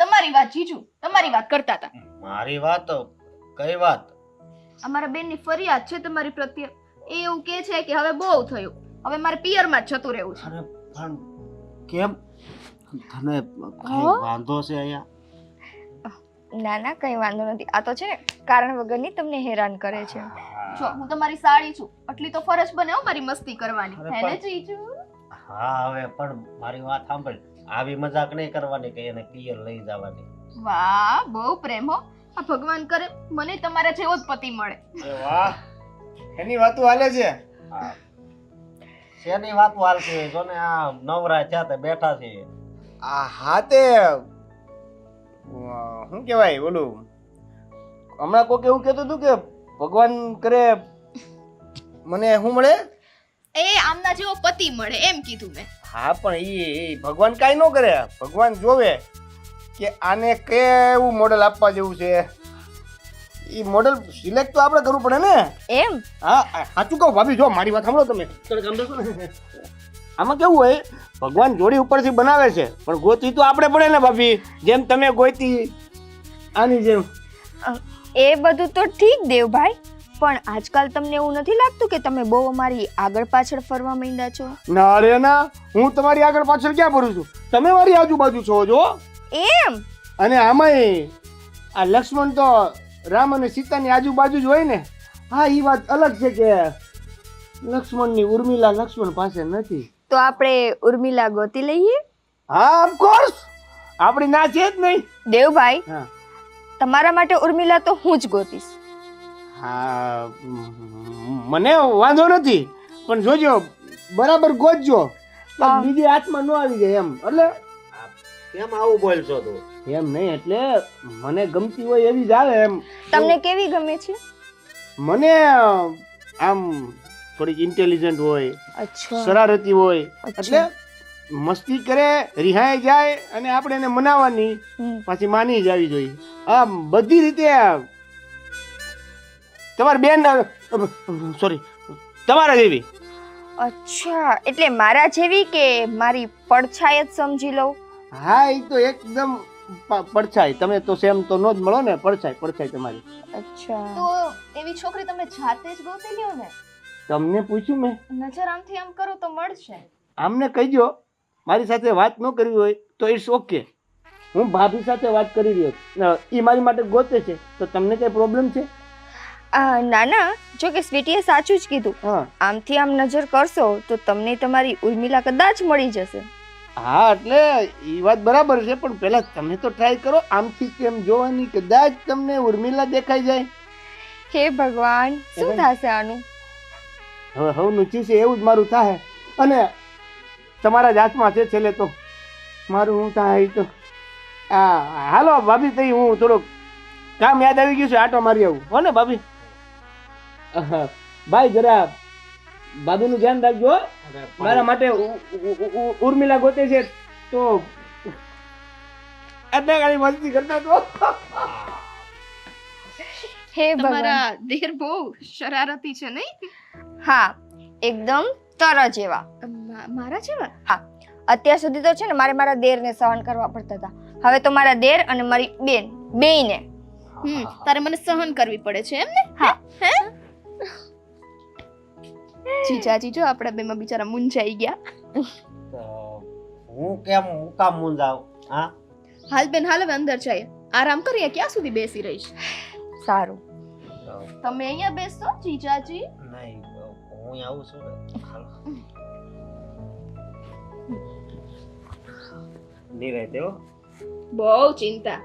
તમારી વાત જીજુ, તમારી વાત કરતા હતા. મારી વાત? કઈ વાત? અમારા બેનની ફરિયાદ છે તમારી પ્રત્યે. એ એવું કહે છે કે હવે બહુ થયું, હવે મારે પિયરમાં જ જતું રહેવું છે. અરે પણ કેમ? તને કઈ વાંધો છે અહીંયા? ના ના, કંઈ વાંધો નથી. આ તો છે ને કારણ વગરની તમને હેરાન કરે છે. જો હું તમારી સાળી છું, આટલી તો ફરજ બને હો મારી મસ્તી કરવાની, અરે હે ને પણ- જીજુ? હા હવે પણ મારી વાત સાંભળ, આવી મજાક નહીં કરવાની કે એને પિયર લઈ જવાની. વાહ, બહુ પ્રેમ હો. આ ભગવાન કરે મને તમારા જેવો જ પતિ મળે. અરે વાહ, એની વાતો હાલે છે. શેની વાત હાલતી હોય જો ને આ નવરા થયા તે બેઠા છે. હા તે શું કહેવાય ઓલું હમણાં કોઈક એવું કહેતું હતું કે ભગવાન કરે મને શું મળે? એ આમના જેવો પતિ મળે એમ કીધું મેં. હા પણ એ ભગવાન કાંઈ ન કરે. ભગવાન જોવે કે આને કેવું મોડલ આપવા જેવું છે. એ મોડલ સિલેક્ટ તો આપણે કરવું પડે ને. એમ હા સાચું કહું ભાભી, જો મારી વાત સાંભળો તમે. આમાં કેવું હોય, ભગવાન જોડી ઉપરથી બનાવે છે પણ ગોતી તો આપણે પડે ને ભાભી. જેમ તમે ગોતી આની જેમ. એ બધું તો ઠીક દેવભાઈ, પણ આજકાલ તમને એવું નથી લાગતું કે તમે બહુ અમારી આગળ પાછળ ફરવા માંડ્યા છો? ના રે ના, હું તમારી આગળ પાછળ ક્યાં ફરું છું? તમે મારી આજુબાજુ છો જો. એમ અને આમાંય આ લક્ષ્મણ તો રામ અને સીતાની આજુબાજુ જ હોય ને. હા એ વાત અલગ છે કે લક્ષ્મણની ઉર્મિલા લક્ષ્મણ પાસે નથી. તો આપણે ઉર્મિલા ગોતી લઈએ. હા ઓફકોર્સ, આપણી ના છે જ નહીં. દેવભાઈ, હા તમારા માટે ઉર્મિલા તો હું જ ગોતીશ. હા મને વાંધો નથી, પણ જોજો બરાબર ગોતજો તો હા. બીજી હાથમાં ન આવી જાય એમ. એટલે કેમ આવું બોલશો તું? એમ નહીં, એટલે મને ગમતી હોય એવી જ આવે એમ. તમને કેવી ગમે છે? મને આમ થોડીક ઇન્ટેલિજન્ટ હોય, અચ્છા શરારતી હોય, અચ્છા. એટલે મસ્તી કરે, રિહાઈ જાય અને આપણે એને મનાવવાની, હમ. પાછી માની જ આવી જોઈએ. આમ બધી રીતે તમારી બેન સોરી તમારા જેવી. અચ્છા, એટલે મારા જેવી કે મારી પડછાય જ સમજી લઉં? હા એ તો એકદમ પડછાય. તમે તો સેમ તો નો જ મળો ને. પડછાય તમારી. અચ્છા, તો એવી છોકરી તમે જાતે જ ગોતી લ્યો ને. તમને પૂછ્યું મેં? નજર આમથી આમ કરો તો મળશે. આમને કહીજો મારી સાથે વાત ન કરવી હોય તો ઇટ્સ ઓકે. હું ભાભી સાથે વાત કરી રહ્યો છું. એ મારી માટે ગોતે છે તો તમને કઈ પ્રોબ્લેમ છે? ના ના, જો કે સ્વીટીએ સાચું જ કીધું. હા આમથી આમ નજર કરશો તો તમને તમારી ઉર્મિલા કદાચ મળી જશે. હા એટલે એ વાત બરાબર છે, પણ પહેલા તમે તો ટ્રાય કરો આમથી કેમ જોવાની. કદાચ તમને ઉર્મિલા દેખાઈ જાય. હે ભગવાન, શું થશે આનું? હવે હવનું ચીસે એવું જ મારું થાય, અને તમારા જ હાથમાં છે છેલ્લે તો. મારું હું થાય તો હાલો ભાભી, તઈ હું થોડુંક કામ યાદ આવી ગયું છે, આટો મારી આવું હો ને ભાભી. ભાઈ જરા બાબુનું ધ્યાન રાખજો હો. મારા માટે ઉર્મિલા ગોતે છે તો અત્યારે ખાલી મસ્તી કરતા તો. હે ભગવાન, તમારા દેર બહુ શરારતી છે નહીં? હા એકદમ તર જેવા. મારા જેવા? હા, અત્યાર સુધી તો છે ને મારે મારા દેરને સહન કરવા પડતા હતા. હવે તો મારા દેર અને મારી બેન બેયને. તારે મને સહન કરવી પડે છે એમ ને? હા. જીજાજી જો આપણા બેમાં બિચારા મૂંઝાઈ ગયા. તો હું કેમ હું કામ મૂંઝાવ? હા હાલ બેન હાલ, હવે અંદર જઈએ. આરામ કરીએ. ક્યાં સુધી બેસી રહીશ? સારું. તમે અહીંયા બેસો જીજાજી. નહીં, હું આવું છું ને. હાલો. નિરાંતે હો. બહુ ચિંતા.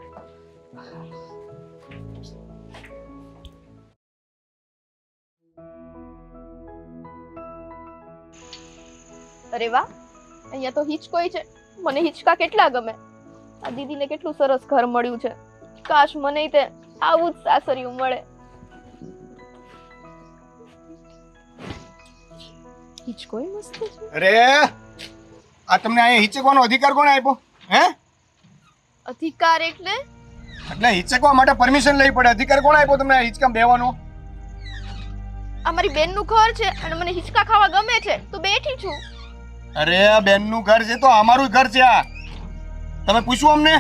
અરે વાહ, અહીંયા તો હિચકોય છે. મને હિચકા કેટલા ગમે. આ દીદીને કેટલું સરસ ઘર મળ્યું છે. કાશ મને તે આવું જ સાસરિયું મળે. હિચકોય મસ્ત છે. અરે આ તમને અહીંયા હિચકવાનો અધિકાર કોણે આપ્યો? હે? અધિકાર એટલે? એટલે હિચકવા માટે પરમિશન લેવી પડે. અધિકાર કોણે આપ્યો તમને હિચકામાં બેહવાનો? આ મારી બેનનું ઘર છે અને મને હિચકા ખાવા ગમે છે તો બેઠી છું. અરે બેનનું ઘર છે તો અમારું ઘર છે આ. તમે પૂછ્યું અમને?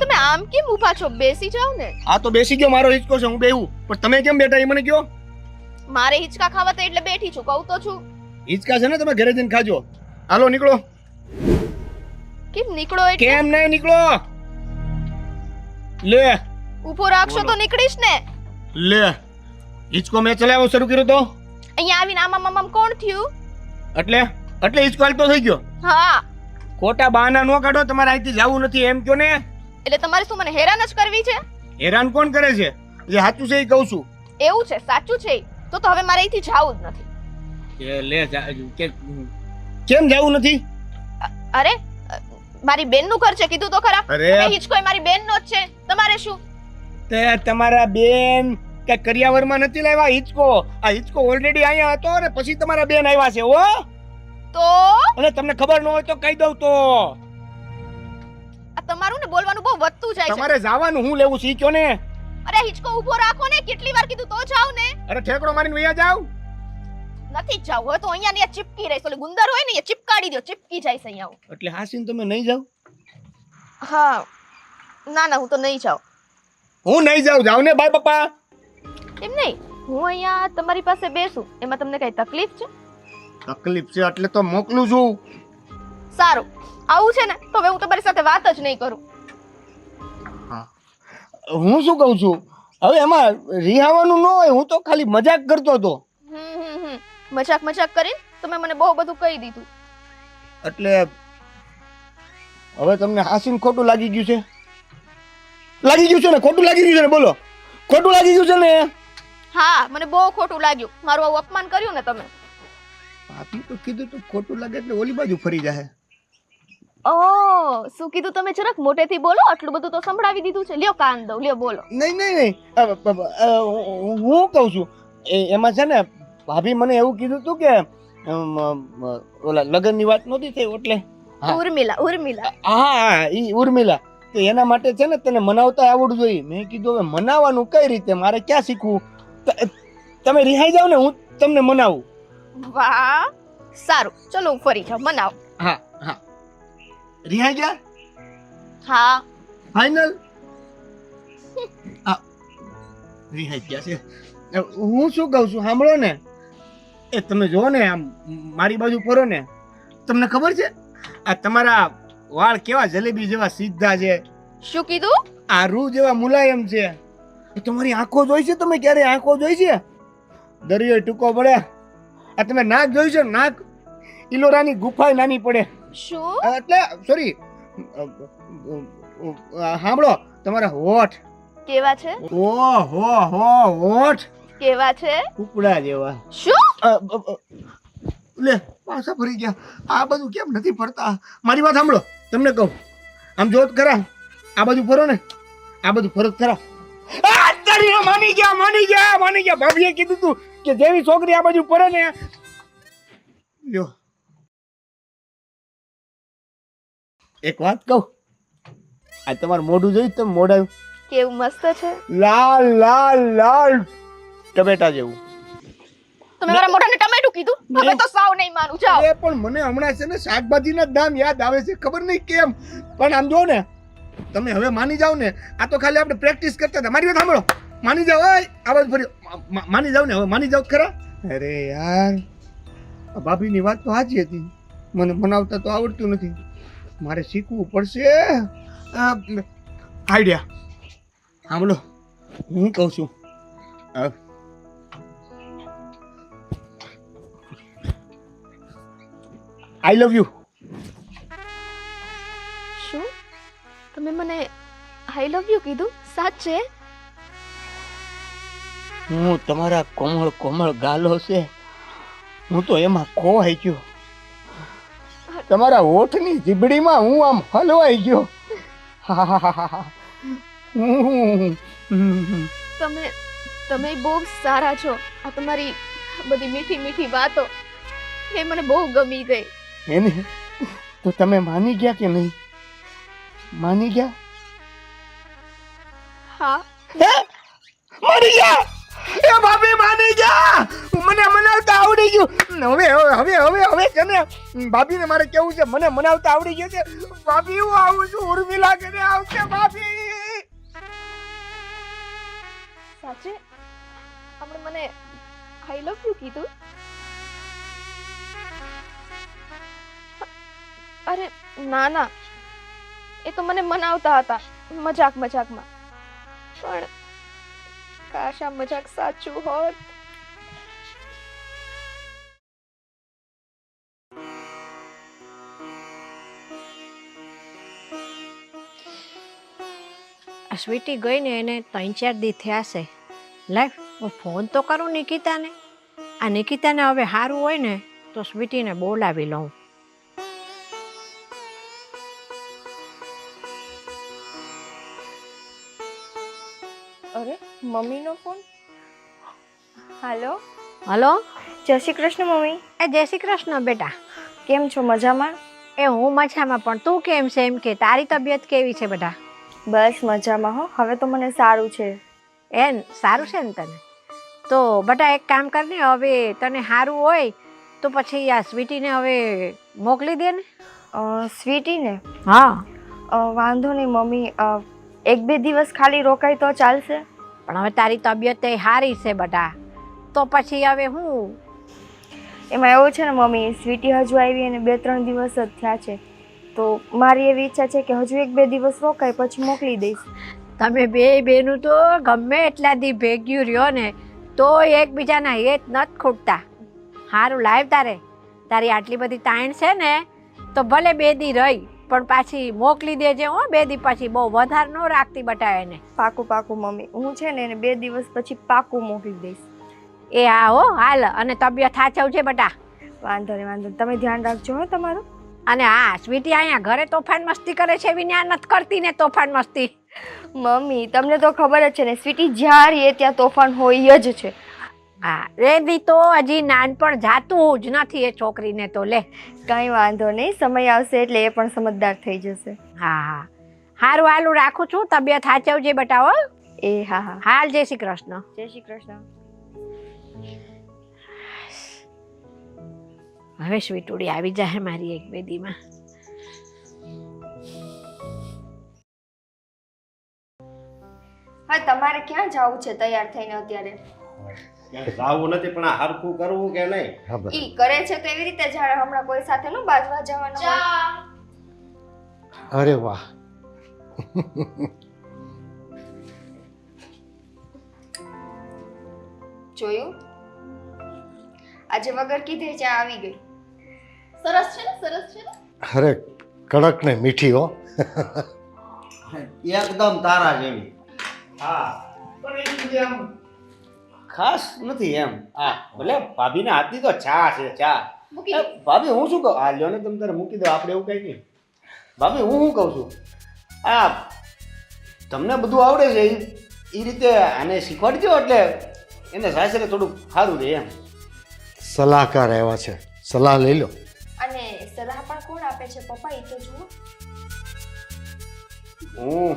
તમે આમ કેમ ઊભા છો? બેસી જાવ ને. આ તો બેસી ગયો, મારો હિચકો છે, હું બેહું. પણ તમે કેમ બેઠા એ મને કહો. મારે હિચકા ખાવા તો એટલે બેઠી છું, કહું તો છું. હિચકા છે ને તમે ઘરે જઈને ખાજો. હાલો નીકળો. કેમ નીકળો એટલે? કેમ નહીં નીકળો? લે ઊભો રાખશો તો નીકળીશ ને. લે હિચકો મેં ચલાવવો શરૂ કર્યો તો અહીંયા આવીને આમાં કોણ થયું? એટલે એટલે હિચકો હાલતો થઈ ગયો. હા, ખોટા બહાના ન કાઢો. તમારે અહીંથી જવું નથી એમ કયો ને. એટલે તમારે શું મને હેરાન જ કરવી છે? હેરાન કોણ કરે છે? જે સાચું છે એ કહું છું. એવું છે? સાચું છે? તો હવે મારે અહીંથી જવું જ નથી. એ લે કેમ જવું નથી? અરે મારી બેનનું ઘર છે, કીધું તો ખરા. અરે હવે હિચકો એ મારી બેનનો જ છે, તમારે શું? તે તમારા બેન કે કરિયાવરમાં નથી લાવ્યા હિચકો. આ હિચકો ઓલરેડી અહીંયા હતો ને પછી તમારા બેન આવ્યા છે હો. તો અને તમને ખબર ન હોય તો કહી દઉં તો આ તમારું ને બોલવાનું બહુ વધતું જાય છે. તમારે જવાનું હું લેવું શીખ્યો ને. અરે હિચકો ઊભો રાખો ને, કેટલી વાર કીધું તો જાવ ને. અરે ઠેકડો મારીને વયા જાવ. નથી જ જાવ, હવે તો અહીંયા ને અહીંયા ચીપકી રહીશ. ઓલી ગુંદર હોય ને એ ચીપકાડી દો, ચીપકી જાય છે અહીંયા. એટલે હાસીન તમે નહીં જાવ? હા ના ના, હું તો નહીં જાઉં. હું નહીં જાઉં. જાવ ને ભાઈ પપ્પા. એમ નહીં, હું અહીંયા તમારી પાસે બેસું એમાં તમને કઈ તકલીફ છે? તકલીફ છે એટલે તો મોકલું છું. સારું, આવું છે ને તો હવે હું તમારી સાથે વાત જ નહીં કરું. હું શું કહું છું, હવે એમાં રિહાવાનું ન હોય. હું તો ખાલી મજાક કરતો હતો. મજાક મજાક કરીને તમે મને બહુ બધું કહી દીધું. એટલે હવે તમને હાસીન ખોટું લાગી ગયું છે? લાગી ગયું છે ને? ખોટું લાગી ગયું છે ને? બોલો, ખોટું લાગી ગયું છે ને? હા, મને બહુ ખોટું લાગ્યું. મારું આવું અપમાન કર્યું ને તમે. ભાભી તો કીધું તું ખોટું લાગે એટલે ઓલી બાજુ ફરી જાય. ઓહ, શું કીધું તમે? જરાક મોટેથી બોલો. આટલું બધું તો સંભળાવી દીધું છે. લ્યો કાન દઉં, લ્યો બોલો. નહીં નહીં નહીં, હું કહું છું એમાં છે ને ભાભી મને એવું કીધું તું કે ઓલા લગ્નની વાત નહોતી થઈ એટલે. હા. ઉર્મિલા. હા, ઈ ઉર્મિલા. તો એના માટે છે ને તને મનાવતા આવડવું જોઈએ. મેં કીધું હવે મનાવવાનું કઈ રીતે, મારે ક્યાં શીખવું? તમે રિહાઈ જાવ ને, હું તમને મનાવું. વાહ, સારું, ચલો હું ફરી જાઉં, મનાવો. હા હા, રિહાઈ ગયા? હા, ફાઇનલ? રિહાઈ ગયા છે. હું શું કહું છું સાંભળો ને. એ તમે જો ને આમ મારી બાજુ ફરો ને, તમને ખબર છે આ તમારા વાળ કેવા જલેબી જેવા સીધા છે? શું કીધું? આ રૂ જેવા મુલાયમ છે. તમારી આંખો જોઈ છે? તમે ક્યારે આંખો જોઈ છે? દરિયો ટૂંકો પડે. આ તમે નાક જોઈ છે? નાક ઇલોરાની ગુફા નાની પડે. શું? એટલે સોરી, સાંભળો, તમારા હોઠ કેવા છે? હોઠ કેવા છે? કુકડા જેવા. શું? લે પાછા ફરી ગયા. આ બધું કેમ નથી ફરતા? મારી વાત સાંભળો, તમને કહું, આમ જોત ખરા, આ બાજુ ફરો ને, આ બાજુ ફરો ખરા. માની ગયા. ભાભીએ કીધું તું કે જેવી છોકરી આ બાજુ ફરે ને, લ્યો એક વાત કહું, આ તમારું મોઢું જોયું? તમે મોઢા કેવું મસ્ત છે. લાલ લાલ લાલ ટમેટા જેવું. તમે મારા મોઢાને ટમેટું કીધું? હવે તો સાવ નહીં માનું, જાઓ. એ પણ મને હમણાં છે ને શાકભાજીના દામ યાદ આવે છે, ખબર નહીં કેમ. પણ આમ જો ને, તમે હવે માની જાવ ને, આ તો ખાલી આપણે પ્રેક્ટિસ કરતા હતા. મારી વાત સાંભળો, માની જાવ. આ બાજુ ફરી માની જાવ ને, હવે માની જાવ ખરા. અરે યાર, ભાભીની વાત તો સાચી હતી. મને બનાવતા તો આવડતું નથી, મારે શીખવું પડશે. આઈડિયા સાંભળો, હું કહું છું, આઈ લવ યુ. શું? તમે મને આઈ લવ યુ કીધું? સાચે? હું તમારા કોમળ કોમળ ગાલો છે, હું તો એમાં ખોવાઈ ગયો. તમારા હોઠની જીબડીમાં હું આમ હલવાઈ ગયો. તમે બહુ સારા છો. આ તમારી બધી મીઠી મીઠી વાતો એ મને બહુ ગમી ગઈ. એને તો તમે માની ગયા કે નહીં? માની ગયા? હા, માની ગયા. એ ભાભી માની ગયા. મને મનાવતા આવડી ગયું. હવે હવે હવે હવે છે ને ભાભીને મારે કેવું છે, મને મનાવતા આવડી ગયું છે. ભાભી હું આવું છું, ઉર્મિલા કરીને આવશે. ભાભી સાચે આપણે મને આઈ લવ યુ કીધું? અરે ના ના, એ તો મને મનાવતા હતા મજાક મજાકમાં. પણ કાશ આ મજાક સાચું હોત. આ સ્વીટી ગઈ ને એને 3-4 દી થયા છે. લાવ હું ફોન તો કરું નિકિતાને. આ નિકિતાને હવે સારું હોય ને તો સ્વીટીને બોલાવી લઉં. અરે મમ્મીનો ફોન. હાલો, હલો, જય શ્રી કૃષ્ણ મમ્મી. એ જય શ્રી કૃષ્ણ બેટા. કેમ છો, મજામાં? એ હું મજામાં, પણ તું કેમ છે? એમ કે તારી તબિયત કેવી છે બેટા? બસ મજામાં હો, હવે તો મને સારું છે. સારું છે ને તને? તો બેટા એક કામ કર ને, હવે તને સારું હોય તો પછી આ સ્વીટીને હવે મોકલી દે ને. સ્વીટીને? હા, વાંધો નહીં મમ્મી, 1-2 દિવસ ખાલી રોકાય તો ચાલશે. પણ હવે તારી તબિયત એ સારી છે બેટા, તો પછી હવે હું. એમાં એવું છે ને મમ્મી, સ્વીટી હજુ આવી અને 2-3 દિવસ જ થયા છે, તો મારી એવી ઈચ્છા છે કે હજુ 1-2 દિવસ રોકાય પછી મોકલી દઈશ. તમે બે બેનું તો ગમે એટલા દી ભેગ્યું રહ્યો ને તો એકબીજાના હેત નથી ખૂટતા. સારું લાવ, તારી આટલી બધી તાણ છે ને તો ભલે 2 દી રહી પણ પાછી મોકલી દેજે હો. 2 દી પછી બહુ વધારે ન રાખતી બટા એને. પાકું પાકું મમ્મી, હું છે ને એને 2 દિવસ પછી પાકું મોકલી દઈશ. એ હા હો, હાલ. અને તબિયત સાચવજે બટા. વાંધો નહીં વાંધો નહીં, તમે ધ્યાન રાખજો હો તમારું. અને હા, સ્વીટી અહીંયા ઘરે તોફાન મસ્તી કરે છે, વિના નથી કરતી ને તોફાન મસ્તી. મમ્મી તમને તો ખબર જ છે ને, સ્વીટી જ્યાં રહીએ ત્યાં તોફાન હોય જ છે. હા, રેડી તો હજી નાનપણ જાતું જ નથી એ છોકરીને તો. લે, કંઈ વાંધો નહીં, સમય આવશે એટલે એ પણ સમજદાર થઈ જશે. હા હા, સારું હાલું રાખું છું. તબિયત સાચવજે બટા હો. એ હા હા, હાલ, જય શ્રી કૃષ્ણ. જય શ્રી કૃષ્ણ. હવે સ્વીટુડી આવી જાય મારી 1-2 દીમાં. હા, તમારે ક્યાં જવું છે તૈયાર થઈને અત્યારે? ક્યાંય જાવું નથી, પણ આ હરખું કરવું કે નહીં? હા બસ. ઈ કરે છે તો એવી રીતે જાણે હમણાં કોઈ સાથે નો બાજવા જવાનો હોય. અરે વાહ, જોયું, આજે વગર કીધે ચા આવી ગઈ. સરસ છે ને, સરસ છે ને. અરે કડક ને મીઠી હો. એકદમ તારા જેવી. હા, પણ એટલી બધી આમ ખાસ નથી એમ. આ ભલે ભાભીના હાથની તો ચા છે, ચા. મૂકી એ, ભાભી હું શું કહું? આ લ્યો ને, તમે તારે મૂકી દો, આપણે એવું કઈ નહીં. ભાભી હું શું કહું છું, આ તમને બધું આવડે છે એ રીતે આને શીખવાડજો, એટલે એને સાસરે થોડુંક સારું રહે એમ. સલાહકાર આવ્યા છે, સલાહ લઈ લો. અને સલાહ પણ કોણ આપે છે પપ્પા, ઈ તો જુઓ. હું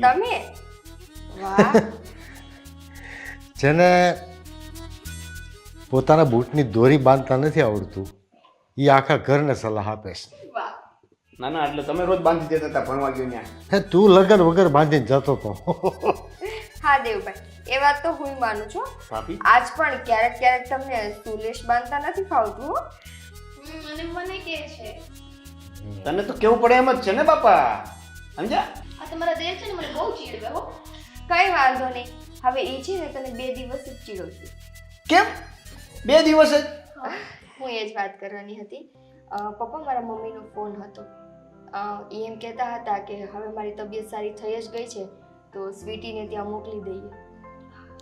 તમે? વાહ. જેને પોતાના બૂટની દોરી બાંધતા નથી આવડતું એ આખા ઘરને સલાહ આપે છે. ના ના, એટલે તમે રોજ બાંધી દેતા હતા ભણવા ગયો ત્યાં. હે, તું લગન વગર બાંધીને જતો હતો. હા દેવભાઈ, એ વાત તો હું માનું છું. ભાભી આજ પણ ક્યારેક ક્યારેક તમને સુલેશ બાંધતા નથી ફાવતું હો. અને મને કે છે તને તો કેવું પડે એમ જ છે ને બાપા, સમજ્યા? આ તમારા દેર છે ને મને બહુ ચીડવે હો. કઈ વાંધો નહીં, હવે એ છે ને તને 2 દિવસ જ ચીડવશું. કેમ 2 દિવસ જ? હું એ જ વાત કરવાની હતી. પપ્પા, મારા મમ્મીનો ફોન હતો. એ એમ કહેતા હતા કે હવે મારી તબિયત સારી થઈ જ ગઈ છે તો સ્વીટીને ત્યાં મોકલી દઈએ.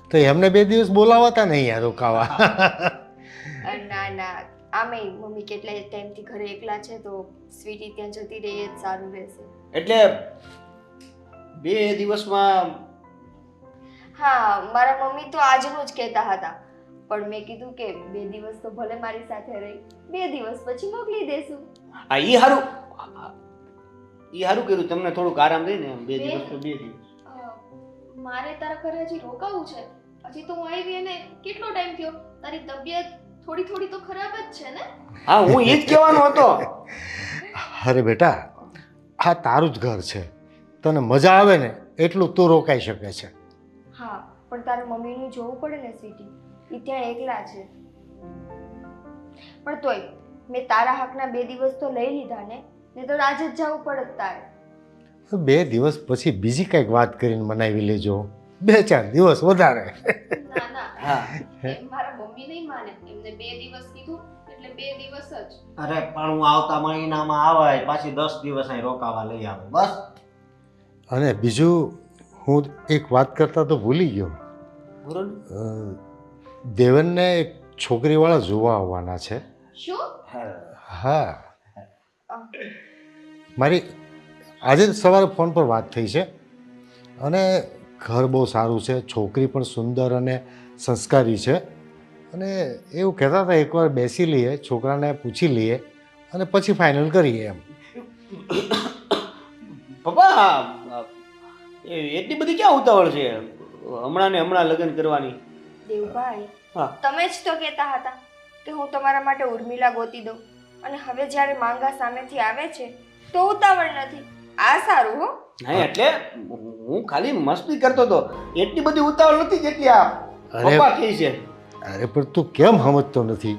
તો એમને 2 દિવસ બોલાવતા નહીં યાર રોકાવા. ના ના, આમેય મમ્મી કેટલાય ટાઈમથી ઘરે એકલા છે તો સ્વીટી ત્યાં જતી રહી એ જ સારું રહેશે. એટલે 2 દિવસમાં? હા, મારા મમ્મી તો આજનું જ કહેતા હતા, પણ મેં કીધું કે 2 દિવસ તો ભલે મારી સાથે રહી, 2 દિવસ પછી મોકલી દેશું. આ ઈ હારું કર્યું, તમને થોડુંક આરામ દે ને. 2 દિવસ તો 2 દિવસ. મારે તારા ઘરે હજી રોકાવું છે. હજી તો હું આવી અને કેટલો ટાઈમ થયો. તારી તબિયત થોડી થોડી તો ખરાબ જ છે ને. હા, હું એ જ કહેવાનો હતો. અરે બેટા, આ તારું જ ઘર છે, તને મજા આવે ને એટલું તું રોકાઈ શકે છે. હા, પણ તારા મમ્મીનું જોવું પડે ને સ્વીટી, એ ત્યાં એકલા છે. પણ તોય મેં તારા હકના 2 દિવસ તો લઈ લીધા ને, નહીં તો આજે જ જવું પડત તારે. 2 દિવસ પછી બીજી કંઈક વાત કરીને મનાવી લેજો, 2-4 દિવસ વધારે. ના ના, હા, એમ મારા મમ્મી નહીં માને. એમને 2 દિવસ કીધું એટલે 2 દિવસ જ. અરે પણ હું આવતા મહિનામાં આવે, પાછી 10 દિવસ અહીં રોકાવા લઈ આવે, બસ. અને બીજું હું એક વાત કરતા તો ભૂલી ગયો. બરોબર. દેવનને એક છોકરીવાળા જોવા આવવાના છે. શું? હા, મારી આજે જ સવારે ફોન પર વાત થઈ છે અને ઘર બહુ સારું છે, છોકરી પણ સુંદર અને સંસ્કારી છે અને એવું કહેતા હતા એકવાર બેસી લઈએ, છોકરાને પૂછી લઈએ અને પછી ફાઇનલ કરીએ એમ. પપ્પા એટલી બધી ક્યાં ઉતાવળ છે હમણાં ને હમણાં લગ્ન કરવાની? દેવભાઈ, હા. તમે જ તો કહેતા હતા કે હું તમારા માટે ઉર્મિલા ગોતી દઉં, અને હવે જ્યારે માંગા સામેથી આવે છે તો ઉતાવળ નથી. આ સારું હો. નહીં એટલે હું ખાલી મસ્તી કરતો હતો, એટલી બધી ઉતાવળ નથી જેટલી આ અરે. પપ્પા કહે છે. અરે પણ તું કેમ સમજતો નથી?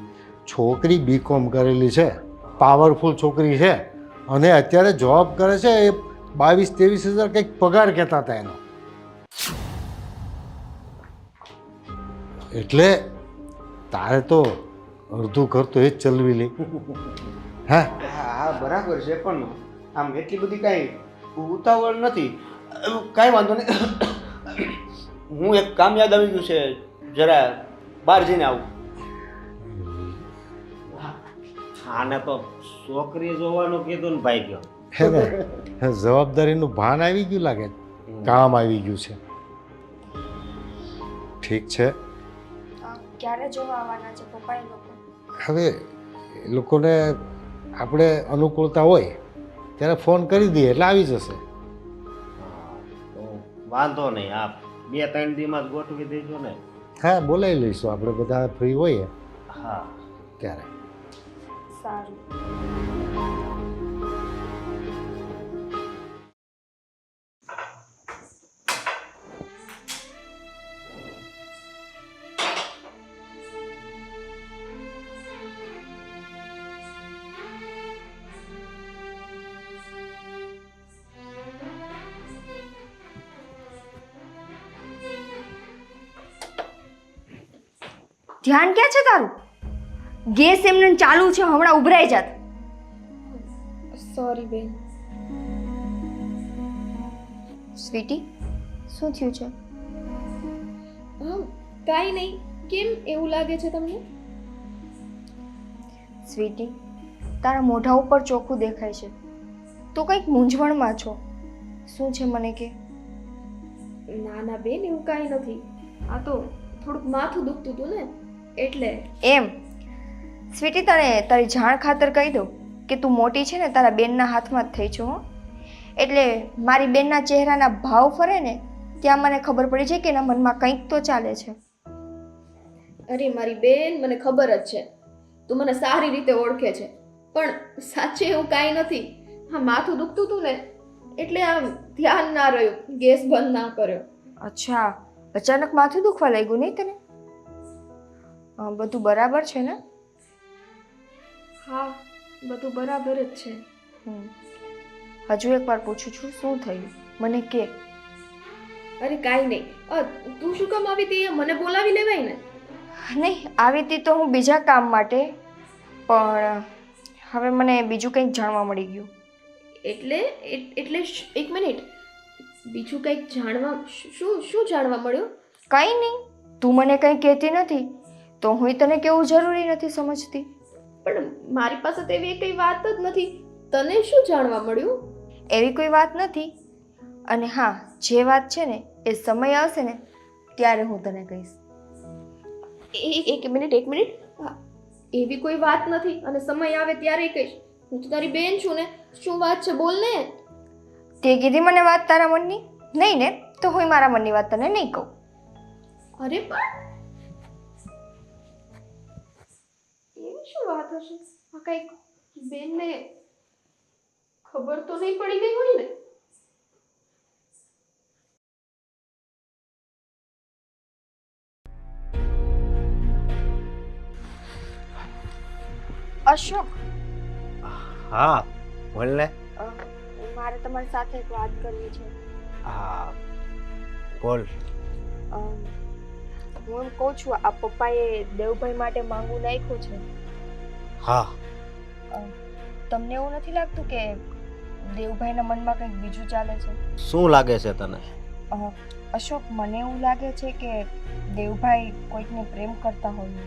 છોકરી BCom કરેલી છે, પાવરફુલ છોકરી છે અને અત્યારે જોબ કરે છે. એ 22-23 હજાર કંઈક પગાર કહેતા હતા એનો. એટલે તારે તો અડધું ઘર તો એ જ ચલવી લે. હા, હા બરાબર છે, પણ આમ એટલી બધી કાંઈ ઉતાવળ નથી. કાંઈ વાંધો નહીં. હું એક કામ યાદ આવી ગયું છે, જરા બહાર જઈને આવું. આને તો છોકરી જોવાનું કીધું ને ભાઈ ગયો. હે ને જવાબદારીનું ભાન આવી ગયું લાગે, કામ આવી ગયું છે. ઠીક છે, ક્યારે જોવા આવવાના છે પપ્પા એ લોકો? હવે એ લોકોને આપણે અનુકૂળતા હોય ત્યારે ફોન કરી દઈએ એટલે આવી જશે. તો વાંધો નહીં, આપ 2-3 દિવસમાં જ ગોઠવી દેજો ને. હા, બોલાવી લઈશું આપણે બધા ફ્રી હોઈએ હા ત્યારે. સારું. ધ્યાન ક્યાં છે તારું? ગેસ એમને ચાલુ છે, હમણાં ઉભરાઈ જાત. સોરી બેન. સ્વીટી, શું થયું છે? કાંઈ નહીં. કેમ એવું લાગે છે તમને? સ્વીટી, તારા મોઢા ઉપર ચોખ્ખું દેખાય છે, તો કંઈક મૂંઝવણમાં છો. શું છે મને કે? ના ના બેન, એવું કાંઈ નથી. આ તો થોડુંક માથું દુખતું હતું ને એટલે. એમ? સ્વીટી, તને તારી જાણ ખાતર કહી દઉં કે તું મોટી છે ને તારા બેનના હાથમાં જ થઈ છો. હો, એટલે મારી બેનના ચહેરાના ભાવ ફરે ને ત્યાં મને ખબર પડી છે કે એના મનમાં કંઈક તો ચાલે છે. અરે મારી બેન, મને ખબર જ છે, તું મને સારી રીતે ઓળખે છે, પણ સાચે એવું કાંઈ નથી. હા, માથું દુખતું હતું ને એટલે આમ ધ્યાન ના રહ્યું, ગેસ બંધ ના કર્યો. અચ્છા, અચાનક માથું દુખવા લાગ્યું નહીં તને? બધું બરાબર છે ને? હા, બધું બરાબર જ છે. હજુ એકવાર પૂછું છું, શું થયું મને કે? અરે કાંઈ નહીં. તું શું કામ આવી હતી? મને બોલાવી લેવાય ને. નહીં, આવી હતી તો હું બીજા કામ માટે, પણ હવે મને બીજું કંઈક જાણવા મળી ગયું. એટલે એક મિનિટ, બીજું કંઈક જાણવા? શું જાણવા મળ્યું? કંઈ નહીં, તું મને કંઈ કહેતી નથી તો હું તને કેવું જરૂરી નથી સમજતી. પણ મારી પાસે તો એવી કઈ વાત જ નથી. તને શું જાણવા મળ્યું? એવી કોઈ વાત નથી, અને હા, જે વાત છે ને એ સમય આવશે ને ત્યારે હું તને કહીશ. એક મિનિટ. હા, એવી કોઈ વાત નથી અને સમય આવે ત્યારે કહીશ. હું તો તારી બેન છું ને. શું વાત છે, બોલ ને. તે કીધી મને વાત તારા મનની? નહીં ને, તો હું મારા મનની વાત તને નહીં કહું. અરે પણ એવી શું વાત હશે? આ કંઈક બેનને ખબર તો નહીં પડી ગઈ હોય ને? અશોક, હા બોલ ને. મારે તમારી સાથે એક વાત કરવી છે. હા બોલ. હું એમ કહું છું, આ પપ્પાએ દેવભાઈ માટે માંગુ નાખ્યું છે. હા, તમને એવું નથી લાગતું કે દેવભાઈના મનમાં કંઈક બીજું ચાલે છે? શું લાગે છે તને? અશોક, મને એવું લાગે છે કે દેવભાઈ કોઈકને પ્રેમ કરતા હોય.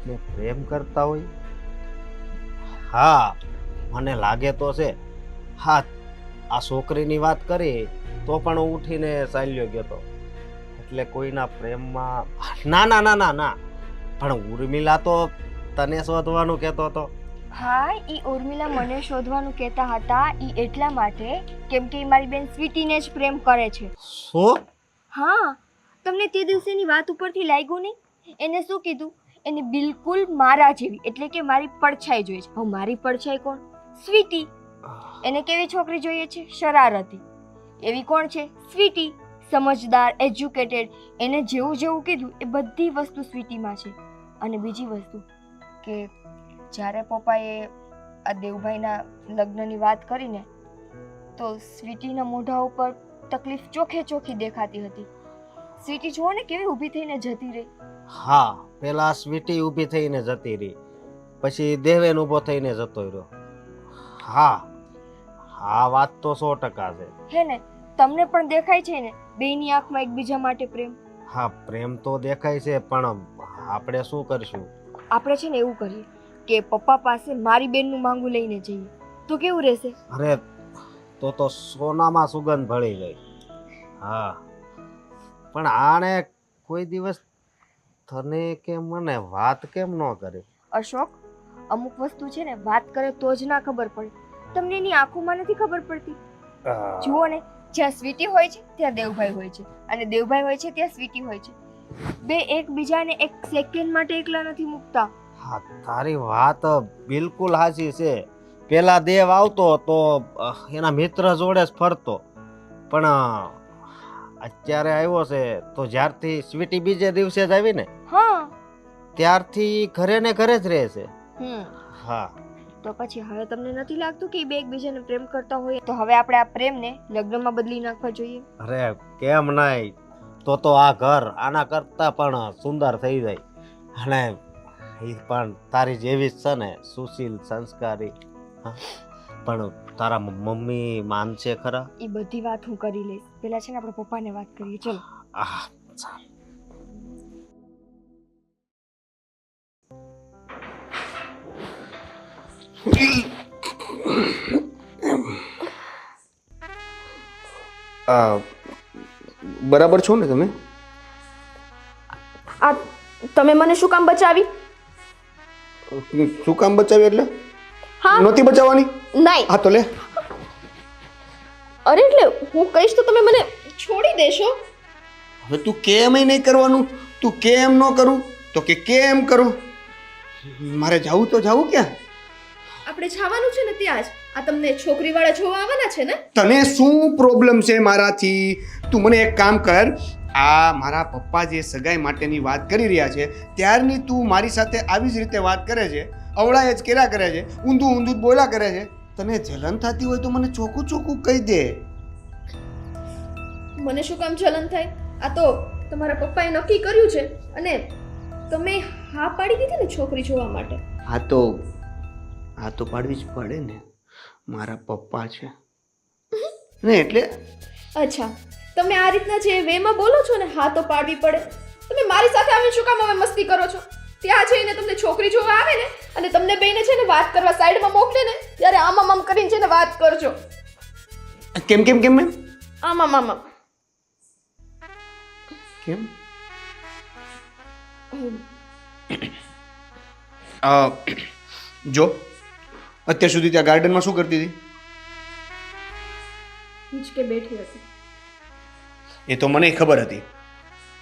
ને પ્રેમ કરતા હોય? હા, મને લાગે તો છે. હા, આ છોકરીની વાત કરી તો પણ હું ઉઠીને ચાલ્યો ગયો હતો. એટલે કોઈના પ્રેમમાં ના ના ના ના ના, પણ ઉર્મિલા તો તને શોધવાનું કહેતો હતો. હા, ઈ ઉર્મિલા મને શોધવાનું કહેતા હતા. ઈ એટલા માટે કેમ કે ઈ મારી બેન સ્વીટીને જ પ્રેમ કરે છે. શું? હા, તમને તે દિવસેની વાત ઉપરથી લાગ્યું નહીં? એને શું કીધું? એને બિલકુલ મારા જેવી એટલે કે મારી પડછાઈ જોઈએ છે. હવે મારી પડછાઈ કોણ? સ્વીટી. એને કેવી છોકરી જોઈએ છે? શરારતી. એવી કોણ છે? સ્વીટી. સમજદાર, એજ્યુકેટેડ. એને જેવું જેવું કીધું એ બધી વસ્તુ સ્વીટીમાં છે. અને બીજી વસ્તુ કે જ્યારે પપ્પાએ આ દેવભાઈના લગ્નની વાત કરીને તો સ્વીટીના મોઢા ઉપર તકલીફ ચોખે ચોખી દેખાતી હતી. સ્વીટી જુઓ ને કેવી ઊભી થઈને જતી રહી. હા, પેલા સ્વીટી ઊભી થઈને જતી રહી, પછી દેવેન ઊભો થઈને જતો રહ્યો. હા, આ વાત તો 100% છે. હે ને? તમને પણ દેખાય છે ને બેયની આંખમાં એકબીજા માટે પ્રેમ? હા, પ્રેમ તો દેખાય છે, પણ આપણે શું કરશું? આપણે છે ને એવું કરીએ કે પપ્પા પાસે મારી બેનનું માંગુ લઈને જઈએ તો કેવું રહેશે? અરે, તો સોનામાં સુગંધ ભળી ગઈ. હા, પણ આને કોઈ દિવસ તને કે મને વાત કેમ ન કરી? અશોક, અમુક વસ્તુ છે ને વાત કરે તો જ ના ખબર પડે. તમને એની આંખોમાં નથી ખબર પડતી? જુઓ ને, જ્યાં સ્વીટી હોય છે ત્યાં દેવભાઈ હોય છે, અને દેવભાઈ હોય છે ત્યાં સ્વીટી હોય છે. બે એકબીજાને એક સેકન્ડ માટે એકલા નથી મૂકતા. હા, તારી વાત બિલકુલ સાચી છે. પેલા દેવ આવતો તો એના મિત્ર જોડે જ ફરતો, પણ અત્યારે આવ્યો છે તો જ્યારથી સ્વીટી બીજે દિવસે જ આવી ને હા, ત્યારથી ઘરે ને ઘરે જ રહે છે. હા, તો પછી હવે તમને નથી લાગતું કે બે એકબીજાને પ્રેમ કરતા હોય? તો હવે આપણે આ પ્રેમને લગ્નમાં બદલી નાખવા જોઈએ. અરે કેમ નહીં? તો આ ઘર આના કરતા પણ સુંદર થઈ જાય. અને એ પણ તારી જેવી જ છે ને, સુશીલ, સંસ્કારી. હા, પણ તારા મમ્મી માનશે ખરા? એ બધી વાત હું કરી લઈશ. પેલા છે ને આપણે પપ્પાને વાત કરીએ. ચલો. આહ, ચાલ. બરાબર છો ને તમે? આ તમે મને શું કામ બચાવી? શું કામ બચાવી એટલે? હા, નહોતી બચાવવાની? નહીં. હા તો લે. અરે એટલે હું કહીશ તો તમે મને છોડી દેશો? હવે તું કેમ નહીં કરવાનું? તું કેમ ન કરું તો કે કેમ કરું? મારે જાવું તો જાવું ક્યાં? આપણે જવાનું છે ને ત્યાં જ. આ તમને છોકરીવાળા જોવા આવવાના છે ને? તને શું પ્રોબ્લેમ છે મારાથી? તું મને એક કામ કર, આ મારા પપ્પા જે સગાઈ માટેની વાત કરી રહ્યા છે ત્યારની તું મારી સાથે આવી જ રીતે વાત કરે છે, અવળાએ જ કર્યા કરે છે, ઊંધું ઊંધું જ બોલ્યા કરે છે. તને જલન થતી હોય તો મને ચોખ્ખું ચોખ્ખું કહી દે. મને શું કામ જલન થાય? આ તો તમારા પપ્પાએ નક્કી કર્યું છે અને તમે હા પાડી દીધી ને છોકરી જોવા માટે. આ તો પાડવી જ પડે ને, મારા પપ્પા છે ને એટલે. અચ્છા, તમે આ રીતના જે વેમાં બોલો છો ને, હા તો પાડવી પડે. તમે મારી સાથે આવીને શું કામ હવે મસ્તી કરો છો? ત્યાં જઈને તમને છોકરી જોવા આવે ને અને તમને બેને છે ને વાત કરવા સાઈડમાં મોકલે ને ત્યારે આમ કરીને છે ને વાત કરજો. કેમ કેમ કેમ એમ? આમ. કેમ? જો અત્યાર સુધી ત્યાં ગાર્ડનમાં શું કરતી હતી? હિંચકે બેઠી હતી. એ તો મને ખબર હતી,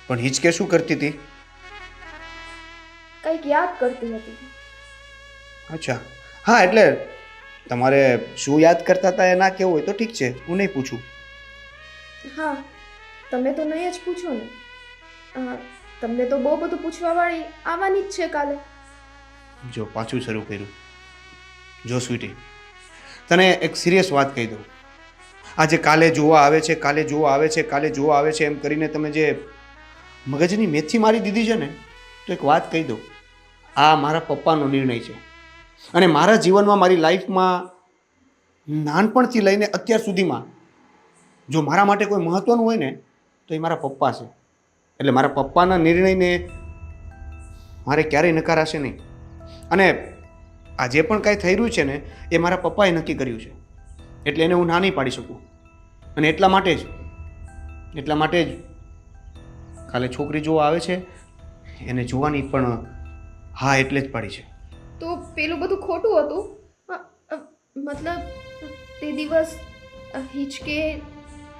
પણ હિચકે શું કરતી હતી? કંઈક યાદ કરતી હતી. અચ્છા, હા, એટલે તમારે શું યાદ કરતા હતા એ ના કેવું હોય તો ઠીક છે, હું નહીં પૂછું. હા, તમે તો નહીં જ પૂછો ને. તમને તો બહુ બધું પૂછવાવાળી આવવાની જ છે કાલે. જો પાછું શરૂ કર્યું. જો સ્વીટી, તને એક સિરિયસ વાત કહી દઉં. આજે કાલે જોવા આવે છે, કાલે જોવા આવે છે, કાલે જોવા આવે છે એમ કરીને તમે જે મગજની મેથી મારી દીધી છે ને, તો એક વાત કહી દઉં. આ મારા પપ્પાનો નિર્ણય છે અને મારા જીવનમાં, મારી લાઈફમાં નાનપણથી લઈને અત્યાર સુધીમાં જો મારા માટે કોઈ મહત્ત્વનું હોય ને તો એ મારા પપ્પા છે. એટલે મારા પપ્પાના નિર્ણયને મારે ક્યારેય નકારાશે નહીં. અને આ જે પણ કાંઈ થઈ રહ્યું છે ને એ મારા પપ્પાએ નક્કી કર્યું છે, એટલે એને હું ના નહીં પાડી શકું. અને એટલા માટે જ કાલે છોકરી જોવા આવે છે એને જોવાની પણ હા એટલે જ પાડી છે. તો પેલું બધું ખોટું હતું? મતલબ તે દિવસ હિચકે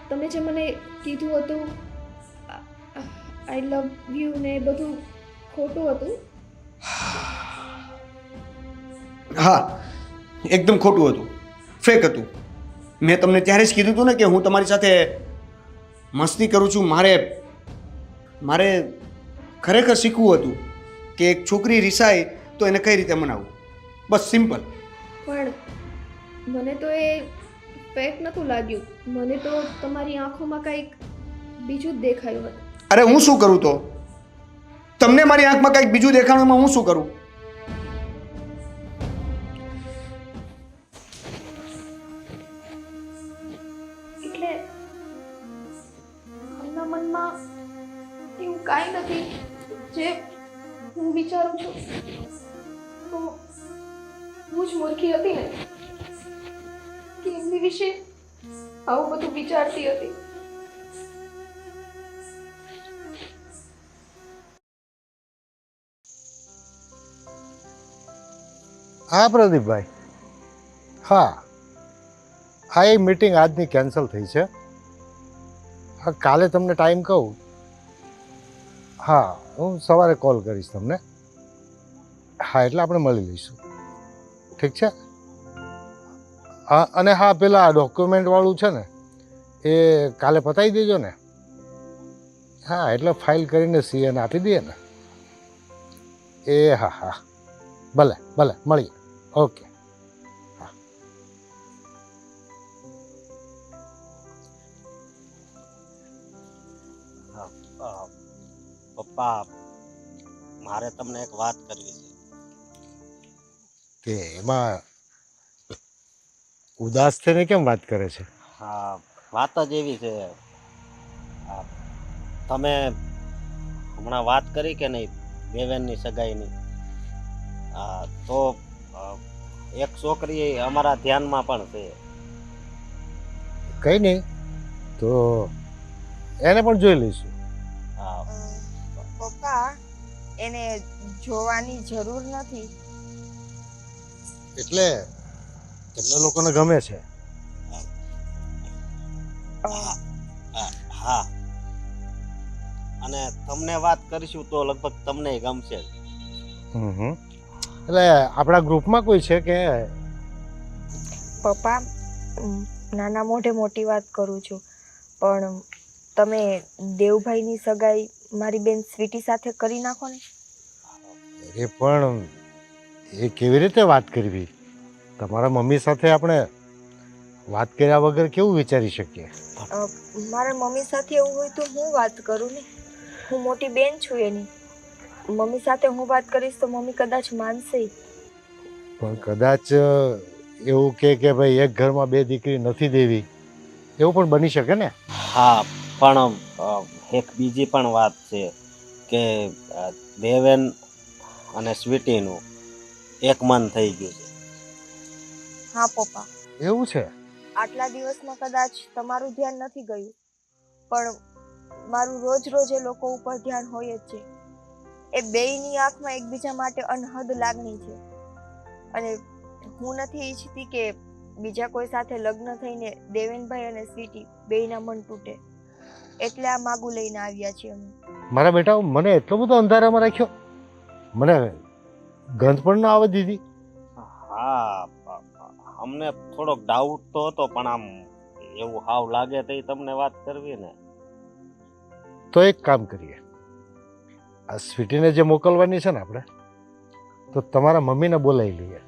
તમે જે મને કીધું હતું આઈ લવ યુ ને બધું ખોટું હતું? હા, એકદમ ખોટું હતું, ફેક હતું. મેં તમને ત્યારે જ કીધું હતું ને કે હું તમારી સાથે મસ્તી કરું છું. મારે ખરેખર શીખવું હતું કે એક છોકરી રિસાય તો એને કઈ રીતે મનાવવું. બસ સિમ્પલ. પણ મને તો એ ફેક નહોતું લાગ્યું. મને તો તમારી આંખોમાં કંઈક બીજું જ દેખાયું હતું. અરે હું શું કરું તો? તમને મારી આંખમાં કંઈક બીજું દેખાણું, હું શું કરું? એટલે એમના મનમાં એવું કાંઈ નથી જે હું વિચારું છું. તો હું જ મૂર્ખી હતી ને કે એમની વિશે આવું બધું વિચારતી હતી. હા પ્રદીપભાઈ, હા હા, એ મીટિંગ આજની કેન્સલ થઈ છે. હા, કાલે તમને ટાઈમ કહું. હા, હું સવારે કોલ કરીશ તમને. હા, એટલે આપણે મળી લઈશું. ઠીક છે? હા, અને હા, પેલા ડોક્યુમેન્ટવાળું છે ને એ કાલે પતાવી દેજો ને. હા, એટલે ફાઇલ કરીને સીએને આપી દઈએ ને. એ હા હા, ભલે ભલે, મળીએ. ઓકે. પપ્પા, મારે તમને એક વાત કરવી છે. કે એમાં ઉદાસ થઈને કેમ વાત કરે છે? હા, વાત જ એવી છે. તમે હમણાં વાત કરી કે નહીં દેવેનની સગાઈની? તો એક છોકરી અમારા ધ્યાનમાં પણ છે. કઈ નહીં, તો એને પણ જોઈ લઈશું. પપ્પા, એને જોવાની જરૂર નથી. એટલે તમને લોકોને ગમે છે? હા, અને તમને વાત કરીશું તો લગભગ તમને ગમશે. એટલે આપણા ગ્રુપમાં કોઈ છે કે? પપ્પા, નાના મોઢે મોટી વાત કરું છું, પણ તમે દેવભાઈની સગાઈ મારી બેન સ્વીટી સાથે કરી નાખો ને. એ પણ એ કેવી રીતે વાત કરવી? તમારા મમ્મી સાથે આપણે વાત કર્યા વગર કેવું વિચારી શકીએ? મારા મમ્મી સાથે એવું હોય તો હું વાત કરું ને. હું મોટી બેન છું એની. મમ્મી સાથે હું વાત કરીશ તો મમ્મી કદાચ માનશે. પણ કદાચ એવું કે ભાઈ એક ઘરમાં બે દીકરી નથી દેવી, એવું પણ બની શકે ને. હા, પણ એક બીજી પણ વાત છે કે દેવેન અને સ્વીટીનું એક મન થઈ ગયું છે. હા પપ્પા, એવું છે? આટલા દિવસમાં કદાચ તમારું ધ્યાન નથી ગયું, પણ મારું રોજ રોજ એ લોકો ઉપર ધ્યાન હોય જ છે. એ બેયની આંખમાં એકબીજા માટે અનહદ લાગણી છે, અને હું નથી ઈચ્છતી કે બીજા કોઈ સાથે લગ્ન થઈને દેવેનભાઈ અને સ્વીટી બેયના મન તૂટે. એટલે આ માગું લઈને આવ્યા છીએ અમે. મારા બેટા, મને એટલો બધો અંધારામાં રાખ્યો? મને ગંધ પણ ન આવવા દીધી? હા, અમને થોડોક ડાઉટ તો હતો, પણ આમ એવું હાવ લાગે તો તમને વાત કરવી ને. તો એક કામ કરીએ, આ સ્વીટીને જે મોકલવાની છે ને આપણે, તો તમારા મમ્મીને બોલાવી લઈએ,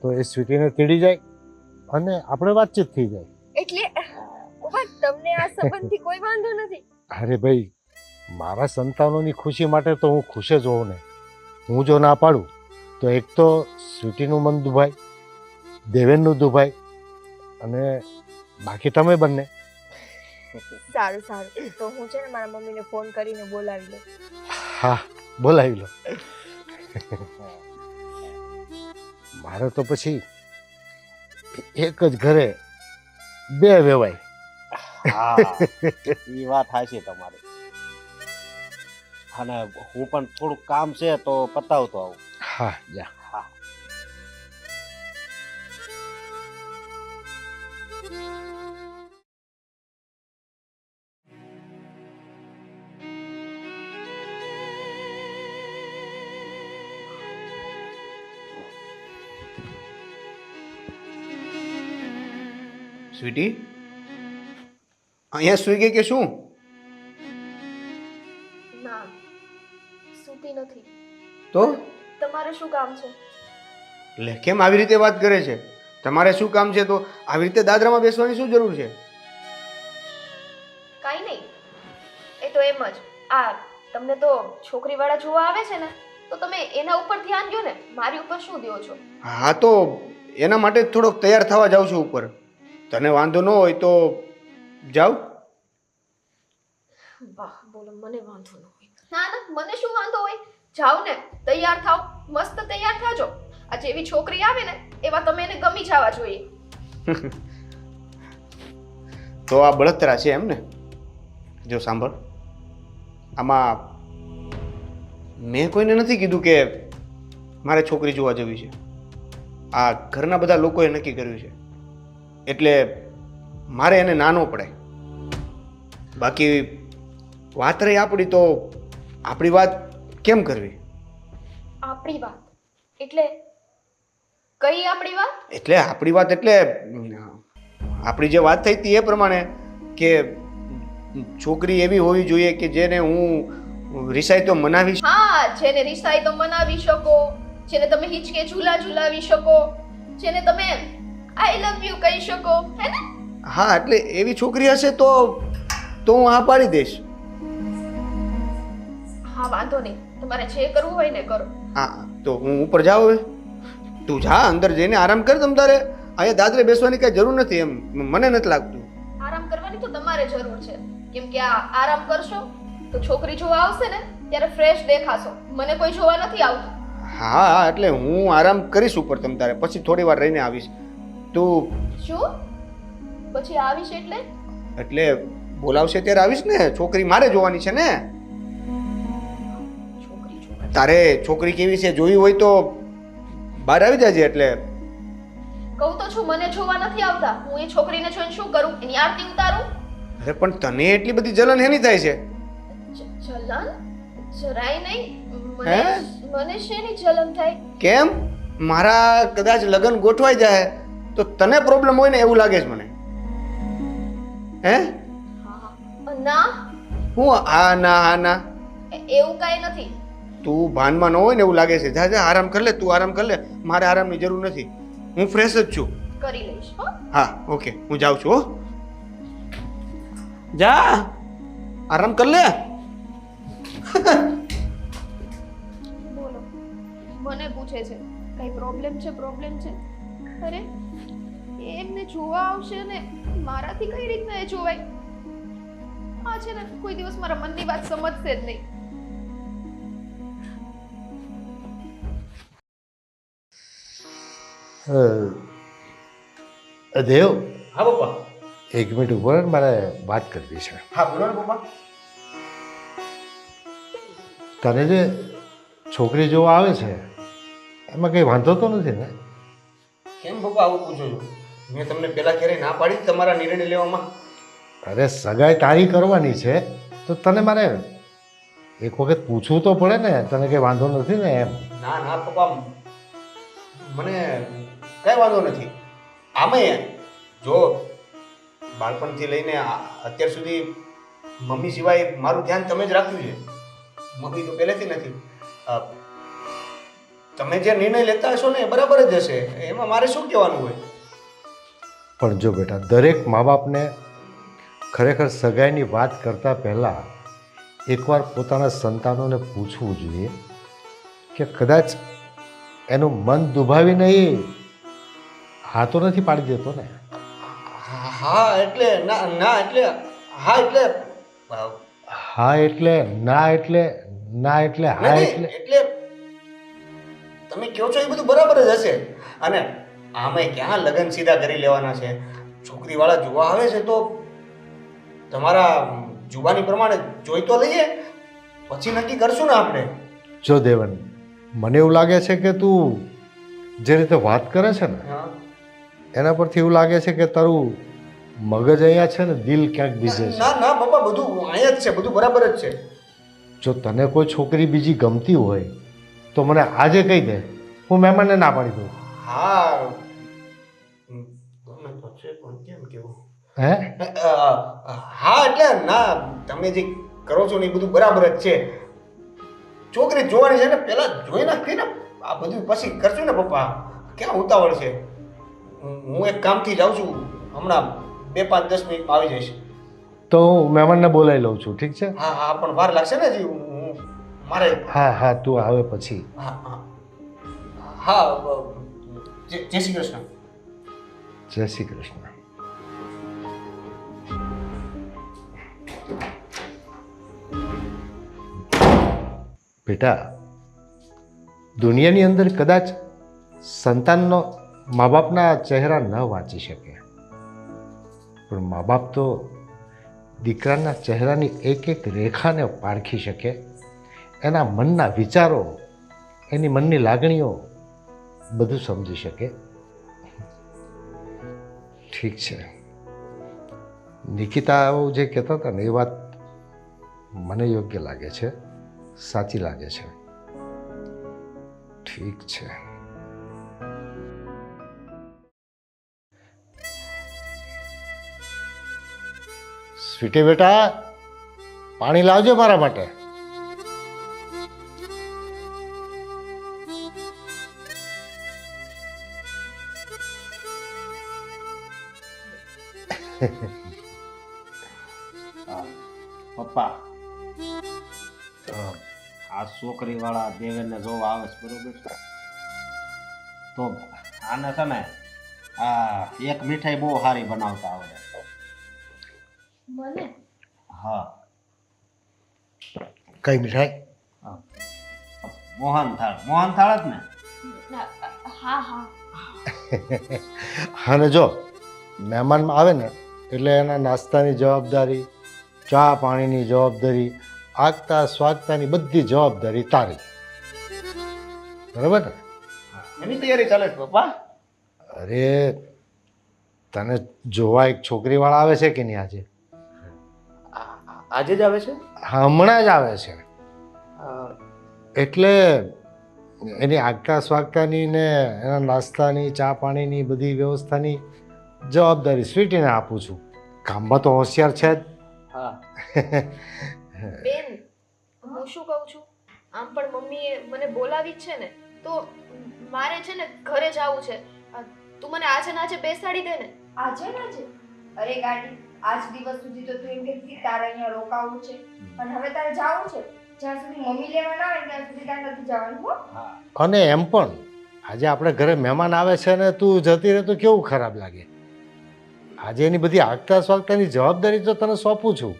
તો એ સ્વીટીને તેડી જાય અને આપણે વાતચીત થઈ જાય. એટલે તમને આ સંબંધથી કોઈ વાંધો નથી? અરે ભાઈ, મારા સંતાનોની ખુશી માટે તો હું ખુશ જ હોઉં ને. હું જો ના પાડું તો એક તો સ્વીટીનું મન દુભાય, દેવેનનું દુભાય, અને બાકી તમે બંને. સારું સારું, તો હું છે ને મારા મમ્મીને ફોન કરીને બોલાવી લઉં. હા બોલાવી લો. મારે તો પછી એક જ ઘરે બે વેવાય. હા એ વાત સાચી તમારી. અને હું પણ થોડુંક કામ છે તો પતાવતો આવું. હા જા. હા. સ્વીટી, અહીંયા સૂઈ ગઈ કે શું? ના સૂતી નથી. તો તમારે શું કામ છે? લે, કેમ આવી રીતે વાત કરે છે? તમારે શું કામ છે તો આવી રીતે દાદરામાં બેસવાની શું જરૂર છે? કાંઈ નહીં, એ તો એમ જ. આ તમને તો છોકરીવાળા જોવા આવે છે ને, તો તમે એના ઉપર ધ્યાન દો ને, મારી ઉપર શું દો છો? હા, તો એના માટે જ થોડોક તૈયાર થવા જાઉં છું ઉપર. તને વાંધો ન હોય તો જાવ. વાહ, બોલો મને વાંધો ન હોય. ના ના, મને શું વાંધો હોય? જાઓ ને, તૈયાર થાવ, મસ્ત તૈયાર થાજો. આ જેવી છોકરી આવે ને એવા તમે એને ગમી જવા જોઈએ. તો આ બળતરા છે એમ ને? જો સાંભળ, આમાં મેં કોઈને નથી કીધું કે મારે છોકરી જોવા જવી છે. આ ઘરના બધા લોકોએ નક્કી કર્યું છે, એટલે મારે એને નાનો પડે. બાકી વાત રહી આપણી, તો આપણી વાત કેમ કરવી? આપણી વાત એટલે કઈ આપણી વાત? એટલે આપણી વાત એટલે આપણી જે વાત થઈ હતી એ પ્રમાણે કે છોકરી એવી હોવી જોઈએ કે જેને હું રિસાઈ તો મનાવી. હા, જેને રિસાઈ તો મનાવી શકો, જેને તમે હિચકે ઝૂલાવી શકો, જેને તમે આઈ લવ યુ કહી શકો, હે ને? હા, એટલે એવી છોકરી હશે તો હું હા પાડી દઈશ. હા, વાંધો નહીં, તમારે જે કરવું હોય ને કરો. હા, તો હું ઉપર જાઉં હવે? તું જા, અંદર જઈને આરામ કર. તમ તારે અહીંયા દાદરે બેસવાની કઈ જરૂર નથી, એમ મને નથી લાગતું. આરામ કરવાની તો તમારે જરૂર છે, કેમ કે આ આરામ કરશો તો છોકરી જોવા આવશે ને ત્યારે ફ્રેશ દેખાશો. મને કોઈ જોવા નથી આવતું. હા હા, એટલે હું આરામ કરીશ ઉપર તમ તારે, પછી થોડી વાર રહીને આવીશ. તું શું પછી આવીશ એટલે બોલાવશે ત્યારે આવીશ ને. છોકરી મારે જોવાની છે ને. છોકરી તારે છોકરી કેવી છે જોવી હોય તો બહાર આવી જાજે. એટલે કહું તો છું, મને જોવા નથી આવતા. હું એ છોકરીને જોઈને શું કરું? એની આરતી ઉતારું? અરે પણ તને એટલી બધી જલન એની થાય છે? જલન જરાય નહીં. હે? મને શેની જલન થાય? કેમ? મારા કદાચ લગ્ન ગોઠવાઈ જાય તો તને પ્રોબ્લેમ હોય ને એવું લાગે છે મને. હે? ના, હું હા ના એવું કાંઈ નથી. તું ભાનમાં ન હોય ને એવું લાગે છે. જા જા, આરામ કર લે. તું આરામ કર લે, મારે આરામની જરૂર નથી. હું ફ્રેશ જ છું. કરી લઈશ. હો, હા, ઓકે, હું જાઉં છું. હો, જા, આરામ કર લે. બોલો, મને પૂછે છે કઈ પ્રોબ્લેમ છે? અરે એમને જોવા આવશે ને મારાથી કઈ રીતના એ જોવાય? આ છે ને કોઈ દિવસ મારા મનની વાત સમજશે જ નહીં. દેવ, હા પપ્પા. એક મિનિટ ઉભો રહે, મારે વાત કરવી છે. હા, બોલો ને પપ્પા. તને જે છોકરી જોવા આવે છે એમાં કંઈ વાંધો તો નથી ને? કેમ પપ્પા આવું પૂછો છો? મેં તમને પહેલા ક્યારેય ના પાડી તમારા નિર્ણય લેવામાં? અરે સગાઈ તારી કરવાની છે તો તને મારે એક વખત પૂછવું તો પડે ને. તને કંઈ વાંધો નથી ને એમ? ના ના પપ્પા, મને કઈ વાંધો નથી. આમાં જો બાળપણથી લઈને અત્યાર સુધી મમ્મી સિવાય મારું ધ્યાન તમે જ રાખ્યું છે. મમ્મી તો પહેલેથી નથી. તમે જે નિર્ણય લેતા હશો ને એ બરાબર જ હશે, એમાં મારે શું કહેવાનું હોય? પણ જો બેટા, દરેક મા બાપને ખરેખર સગાઈની વાત કરતાં પહેલાં એકવાર પોતાના સંતાનોને પૂછવું જોઈએ કે કદાચ એનું મન દુભાવી નહીં હા તો નથી પાડી દેતો ને. હા એટલે ના ના એટલે હા એટલે હા એટલે ના એટલે ના એટલે હા નહીં, એટલે એટલે તમે કહો છો એ બધું બરાબર જ હશે. અને આમે ક્યાં લગ્ન સીધા કરી લેવાના છે? છોકરીવાળા જોવા આવે છે તો તમારા જુબાની પ્રમાણે જોઈ તો લઈએ, પછી નક્કી કરશું ને આપણે. જો દેવન, મને એવું લાગે છે કે તું જે રીતે વાત કરે છે ને હા. એના પરથી એવું લાગે છે કે તારું મગજ અહીંયા છે ને દિલ ક્યાંક બીજે છે. ના ના પપ્પા, બધું અહીંયા જ છે, બધું બરાબર જ છે. જો તને કોઈ છોકરી બીજી ગમતી હોય તો મને આજે કહી દે, હું મહેમાનને ના પાડી દઉં. હા ગમે તો છે પણ કેમ કેવું? હે હા એટલે ના, તમે જે કરો છો ને એ બધું બરાબર જ છે. છોકરી જોવાની છે ને પહેલા જોઈ નાખી ને, આ બધું પછી કરશું ને પપ્પા. ક્યાં ઉતાવળ છે? હું એક કામથી જાઉં છું, હમણાં 2-5-10 મિનિટમાં આવી જઈશ. તો હું મહેમાનને બોલાવી લઉં છું, ઠીક છે? હા હા, પણ વાર લાગશે ને હજી. મારે હા હા, તું આવે પછી. હા હા હા, જય શ્રી કૃષ્ણ. જય શ્રી કૃષ્ણ. બેટા, દુનિયાની અંદર કદાચ સંતાનનો મા બાપના ચહેરા ન વાંચી શકે, પણ મા બાપ તો દીકરાના ચહેરાની એક એક રેખાને પારખી શકે, એના મનના વિચારો, એની મનની લાગણીઓ બધું સમજી શકે. ઠીક છે, નિકિતા જે કહેતા હતા ને એ વાત મને યોગ્ય લાગે છે, સાચી લાગે છે. ઠીક છે. સ્વીટી બેટા, પાણી લાવજો મારા માટે. પપ્પા, આ છોકરીવાળા દેવેનને જોવા આવે છે બરોબર છે, તો આને છે ને આ એક મીઠાઈ બહુ સારી બનાવતા આવડે. મને હા, કઈ મીઠાઈ? મોહનથાળ. મોહનથાળ જ ને? હા હા અને જો મહેમાન આવે ને એટલે એના નાસ્તાની જવાબદારી, ચા પાણીની જવાબદારી, આગતા સ્વાગતાની બધી જવાબદારી તારી. બરાબર ને? એની તૈયારી ચાલે છે પપ્પા. અરે, તને જોવા એક છોકરીવાળા આવે છે કે નહીં આજે? આજે જ આવે છે? હમણાં જ આવે છે. એટલે એની આગતા સ્વાગતાની ને એના નાસ્તાની, ચા પાણીની બધી વ્યવસ્થાની જવાબદારી સ્વીટીને આપું છું. કામમાં તો હોશિયાર છે જ. હા. બેન, હું શું કહું છું, આમ પણ મમ્મીએ મને બોલાવી જ છે ને, તો મારે છે ને ઘરે જવું છે. તું મને આજે ને આજે બેસાડી દે ને. આજે ને આજે? અરે ગાડી, આજ દિવસ સુધી તો તું એમ કહેતી હતી તારે અહીંયા રોકાવું છે, પણ હવે તારે જવું છે. જ્યાં સુધી મમ્મી લેવા ના આવે ત્યાં સુધી તારે નથી જવાનું. હો, અને એમ પણ આજે આપણે ઘરે મહેમાન આવે છે ને તું જતી રહે તો કેવું ખરાબ લાગે. આજે એની બધી આગતા સ્વાગતાની જવાબદારી તો તને સોંપું છું,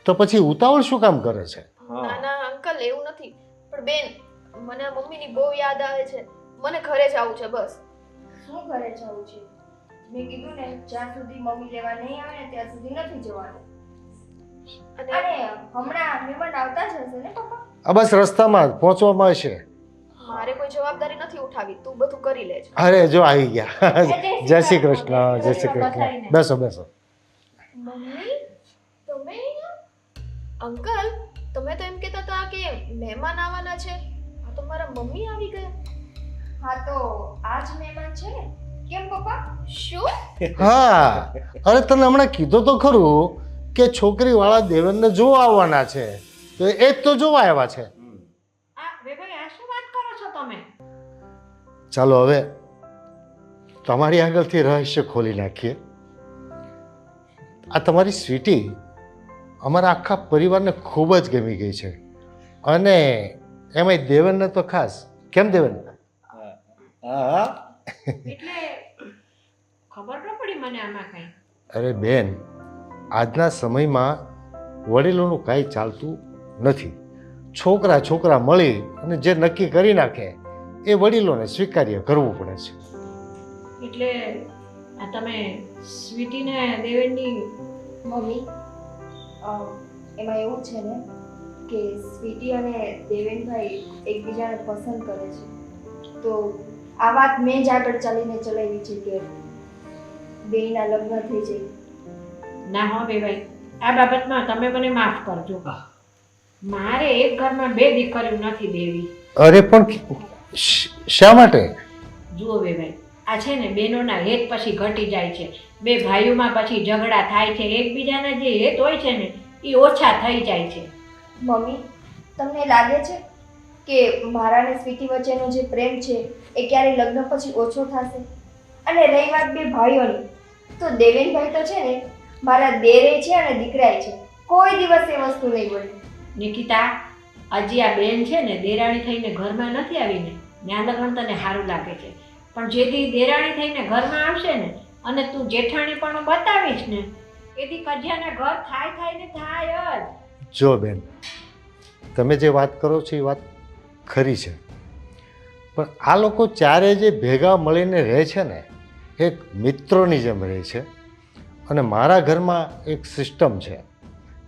તો પછી ઉતાવળ શું કામ કરે છે? ના ના અંકલ, એવું નથી. પણ બેન, મને આ મમ્મીની બહુ યાદ આવે છે. મને ઘરે જવું છે બસ. શું ઘરે જવું છે? મેં કીધું ને, જ્યાં સુધી મમ્મી લેવા નહીં આવે ને ત્યાં સુધી નથી જવાનું. અને અને હમણાં મહેમાન આવતા જ હશે ને પપ્પા? આ બસ રસ્તામાં પહોંચવામાં હશે. મારે કોઈ જવાબદારી નથી ઉઠાવી, તું બધું કરી લેજે. અરે જો આવી ગયા. જય શ્રી કૃષ્ણ. જય શ્રી કૃષ્ણ. બેસો બેસો. મમ્મી, તમે અહીંયા? અંકલ, તમે તો એમ કહેતા હતા કે મહેમાન આવવાના છે. આ તો મારા મમ્મી આવી ગયા. હા, તો આજ મહેમાન છે ને. કેમ પપ્પા? શું? હા, અરે તને હમણાં કીધું તો ખરું કે છોકરીવાળા દેવેનને જોવા આવવાના છે, તો એ જ તો જોવા આવ્યા છે. ચાલો હવે તમારી આગળથી રહસ્ય ખોલી નાખીએ. આ તમારી સ્વીટી અમારા આખા પરિવારને ખૂબ જ ગમી ગઈ છે, અને એમાંય દેવનને તો ખાસ. કેમ દેવન? હા, એટલે ખબર ન પડી મને આમાં કઈ. અરે બેન, આજના સમયમાં વડીલોનું કાંઈ ચાલતું નથી. છોકરા છોકરા મળી અને જે નક્કી કરી નાખે એ વડીલોને સ્વીકાર્ય કરવું પડે છે. એટલે આ તમે સ્વીટીને દેવેનની મમ્મી એમાં એવું છે ને કે સ્વીટી અને દેવેનભાઈ એકબીજાને પસંદ કરે છે, તો આ વાત મેં જ આગળ ચાલીને ચલાવી છે કે બેયના લગ્ન થઈ જાય. ના હો ભાઈ, આ બાબતમાં તમે મને માફ કરજો. મારે એક ઘરમાં બે દીકરીઓ નથી દેવી. અરે પણ શા માટે? જુઓ ભાઈ, આ છે ને બહેનોના હેત પછી ઘટી જાય છે, બે ભાઈઓમાં પછી ઝઘડા થાય છે, એકબીજાના જે હેત હોય છે ને એ ઓછા થઈ જાય છે. મમ્મી, તમને લાગે છે કે મારા અને સ્વીટી વચ્ચેનો જે પ્રેમ છે એ ક્યારે લગ્ન પછી ઓછો થશે? અને રહી વાત બે ભાઈઓની, તો દેવેનભાઈ તો છે ને મારા દેરે છે અને દીકરાય છે, કોઈ દિવસ એ વસ્તુ નહીં બોલે. નિકિતા, હજી આ બેન છે ને દેરાણી થઈને ઘરમાં નથી આવીને ત્યાં લગન તને સારું લાગે છે, પણ જેથી દેરાણી થઈને ઘરમાં આવશે ને અને તું જેઠાણી પણ બતાવીશ ને એથી કજિયાના ઘર થાય ને થાય જ. જો બેન, તમે જે વાત કરો છો એ વાત ખરી છે, પણ આ લોકો ચારે જે ભેગા મળીને રહે છે ને એક મિત્રોની જેમ રહે છે. અને મારા ઘરમાં એક સિસ્ટમ છે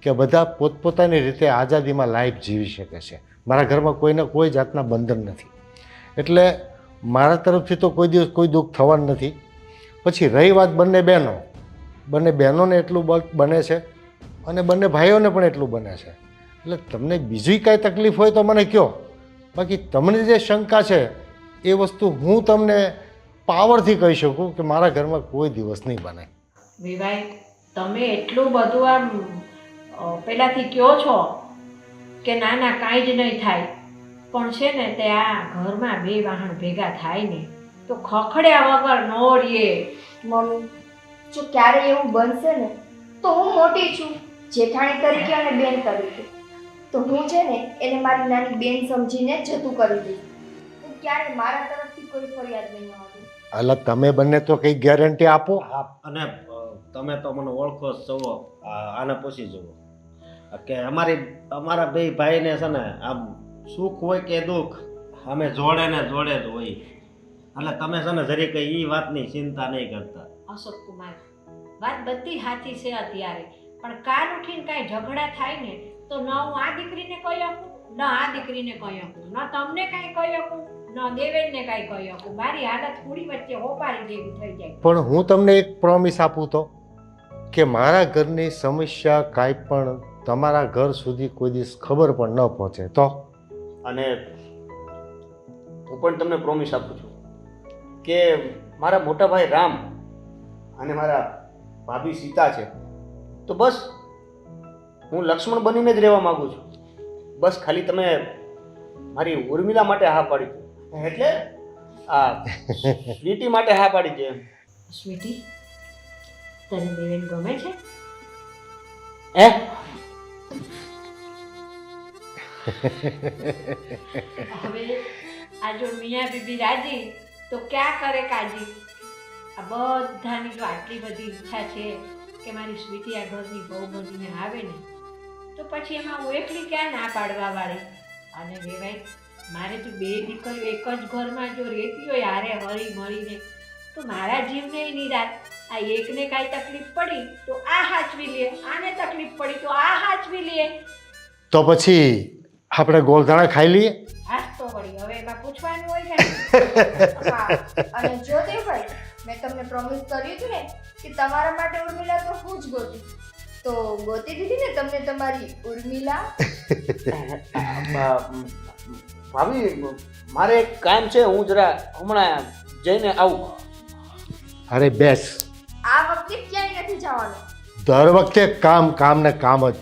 કે બધા પોતપોતાની રીતે આઝાદીમાં લાઈફ જીવી શકે છે. મારા ઘરમાં કોઈને કોઈ જાતના બંધન નથી, એટલે મારા તરફથી તો કોઈ દિવસ કોઈ દુઃખ થવાનું નથી. પછી રહી વાત બંને બહેનોને એટલું બને છે અને બંને ભાઈઓને પણ એટલું બને છે. એટલે તમને બીજી કાંઈ તકલીફ હોય તો મને કહો, બાકી તમને જે શંકા છે એ વસ્તુ હું તમને પાવરથી કહી શકું કે મારા ઘરમાં કોઈ દિવસ નહીં બને. વિભાઈ, તમે એટલું બધું આમ પહેલાંથી કહો છો કે ના ના કાંઈ જ નહીં થાય, પણ છે ને તે આ ઘરમાં બે વાહન ભેગા થાય ને તો ખખડ્યા વગર નો રહીએ. મમ્મી, જો ક્યારે એવું બનશે ને તો હું મોટી છું જેઠાણી તરીકે અને બેન તરીકે, તો હું છે ને એને મારી નાની બેન સમજીને જતું કરી દઈશ. હું ક્યારે મારા તરફથી કોઈ ફરિયાદ નહીં આવે. એટલે તમે બંને તો કંઈ ગેરંટી આપો. હા, અને તમે તો મને ઓળખો જ છો, આને પૂછી જુઓ કે અમારા બે ભાઈને છે ને આમ સુખ હોય કે દુઃખ અમે જોડે જ હોય. એટલે તમે છે ને જરી કંઈ એ વાતની ચિંતા નહીં કરતા. અશોક કુમાર, વાત બધી સાચી છે અત્યારે, પણ કાલ ઉઠીને કાંઈ ઝઘડા થાય ને તો ન હું આ દીકરીને કહી શકું, ન આ દીકરીને કહી શકું, ન તમને કાંઈ કહી શકું, ન દેવેનને કાંઈ કહી શકું. મારી હાલત પૂરી વચ્ચે હોપારી જેવી થઈ જાય. પણ હું તમને એક પ્રોમિસ આપું તો કે મારા ઘરની સમસ્યા કાંઈ પણ તમારા ઘર સુધી કોઈ દિવસ ખબર પણ ન પહોંચે તો. અને હું પણ તમને પ્રોમિસ આપું છું કે મારા મોટા ભાઈ રામ અને મારા ભાભી સીતા છે તો બસ હું લક્ષ્મણ બનીને જ રહેવા માંગુ છું. બસ ખાલી તમે મારી ઉર્મિલા માટે હા પાડી દો, એટલે આ સ્વીટી માટે હા પાડી દે. સ્વીટી, તને દેવેન ગમે છે? હે? હવે આ જો મિયા બીબી રાજી તો ક્યાં કરે કાજી. આ બધાની જો આટલી બધી ઈચ્છા છે કે મારી સ્વીટી આ ઘરની બહુ બનીને આવે ને તો પછી એમાં હું એકલી ક્યાં ના પાડવા વાળી. અને વેવાય, મારે તો બે દીકરીઓ એક જ ઘરમાં જો રહેતી હોય હારે હળી મળીને તો મારા જીવને નિરાત. આ એકને કાંઈ તકલીફ પડી તો આ હાચવી લે, આને તકલીફ પડી તો આ હાચવી લે. તો પછી આપણે ગોળધાણા ખાઈ લઈએ. હાસ તો વળી હવે એમાં પૂછવાનું હોય કે હા, અને જો દેવભાઈ, મેં તમને પ્રોમિસ કર્યું હતું ને કે તમારા માટે ઉર્મિલા તો હું જ ગોતીશ, તો ગોતી દીધી ને તમને તમારી ઉર્મિલા. ભાભી, મારે એક કામ છે, હું જરા હમણાં જઈને આવું. અરે બેસ, આ વખતે ક્યાંય નથી જવાનું. દર વખતે કામ ને કામ જ.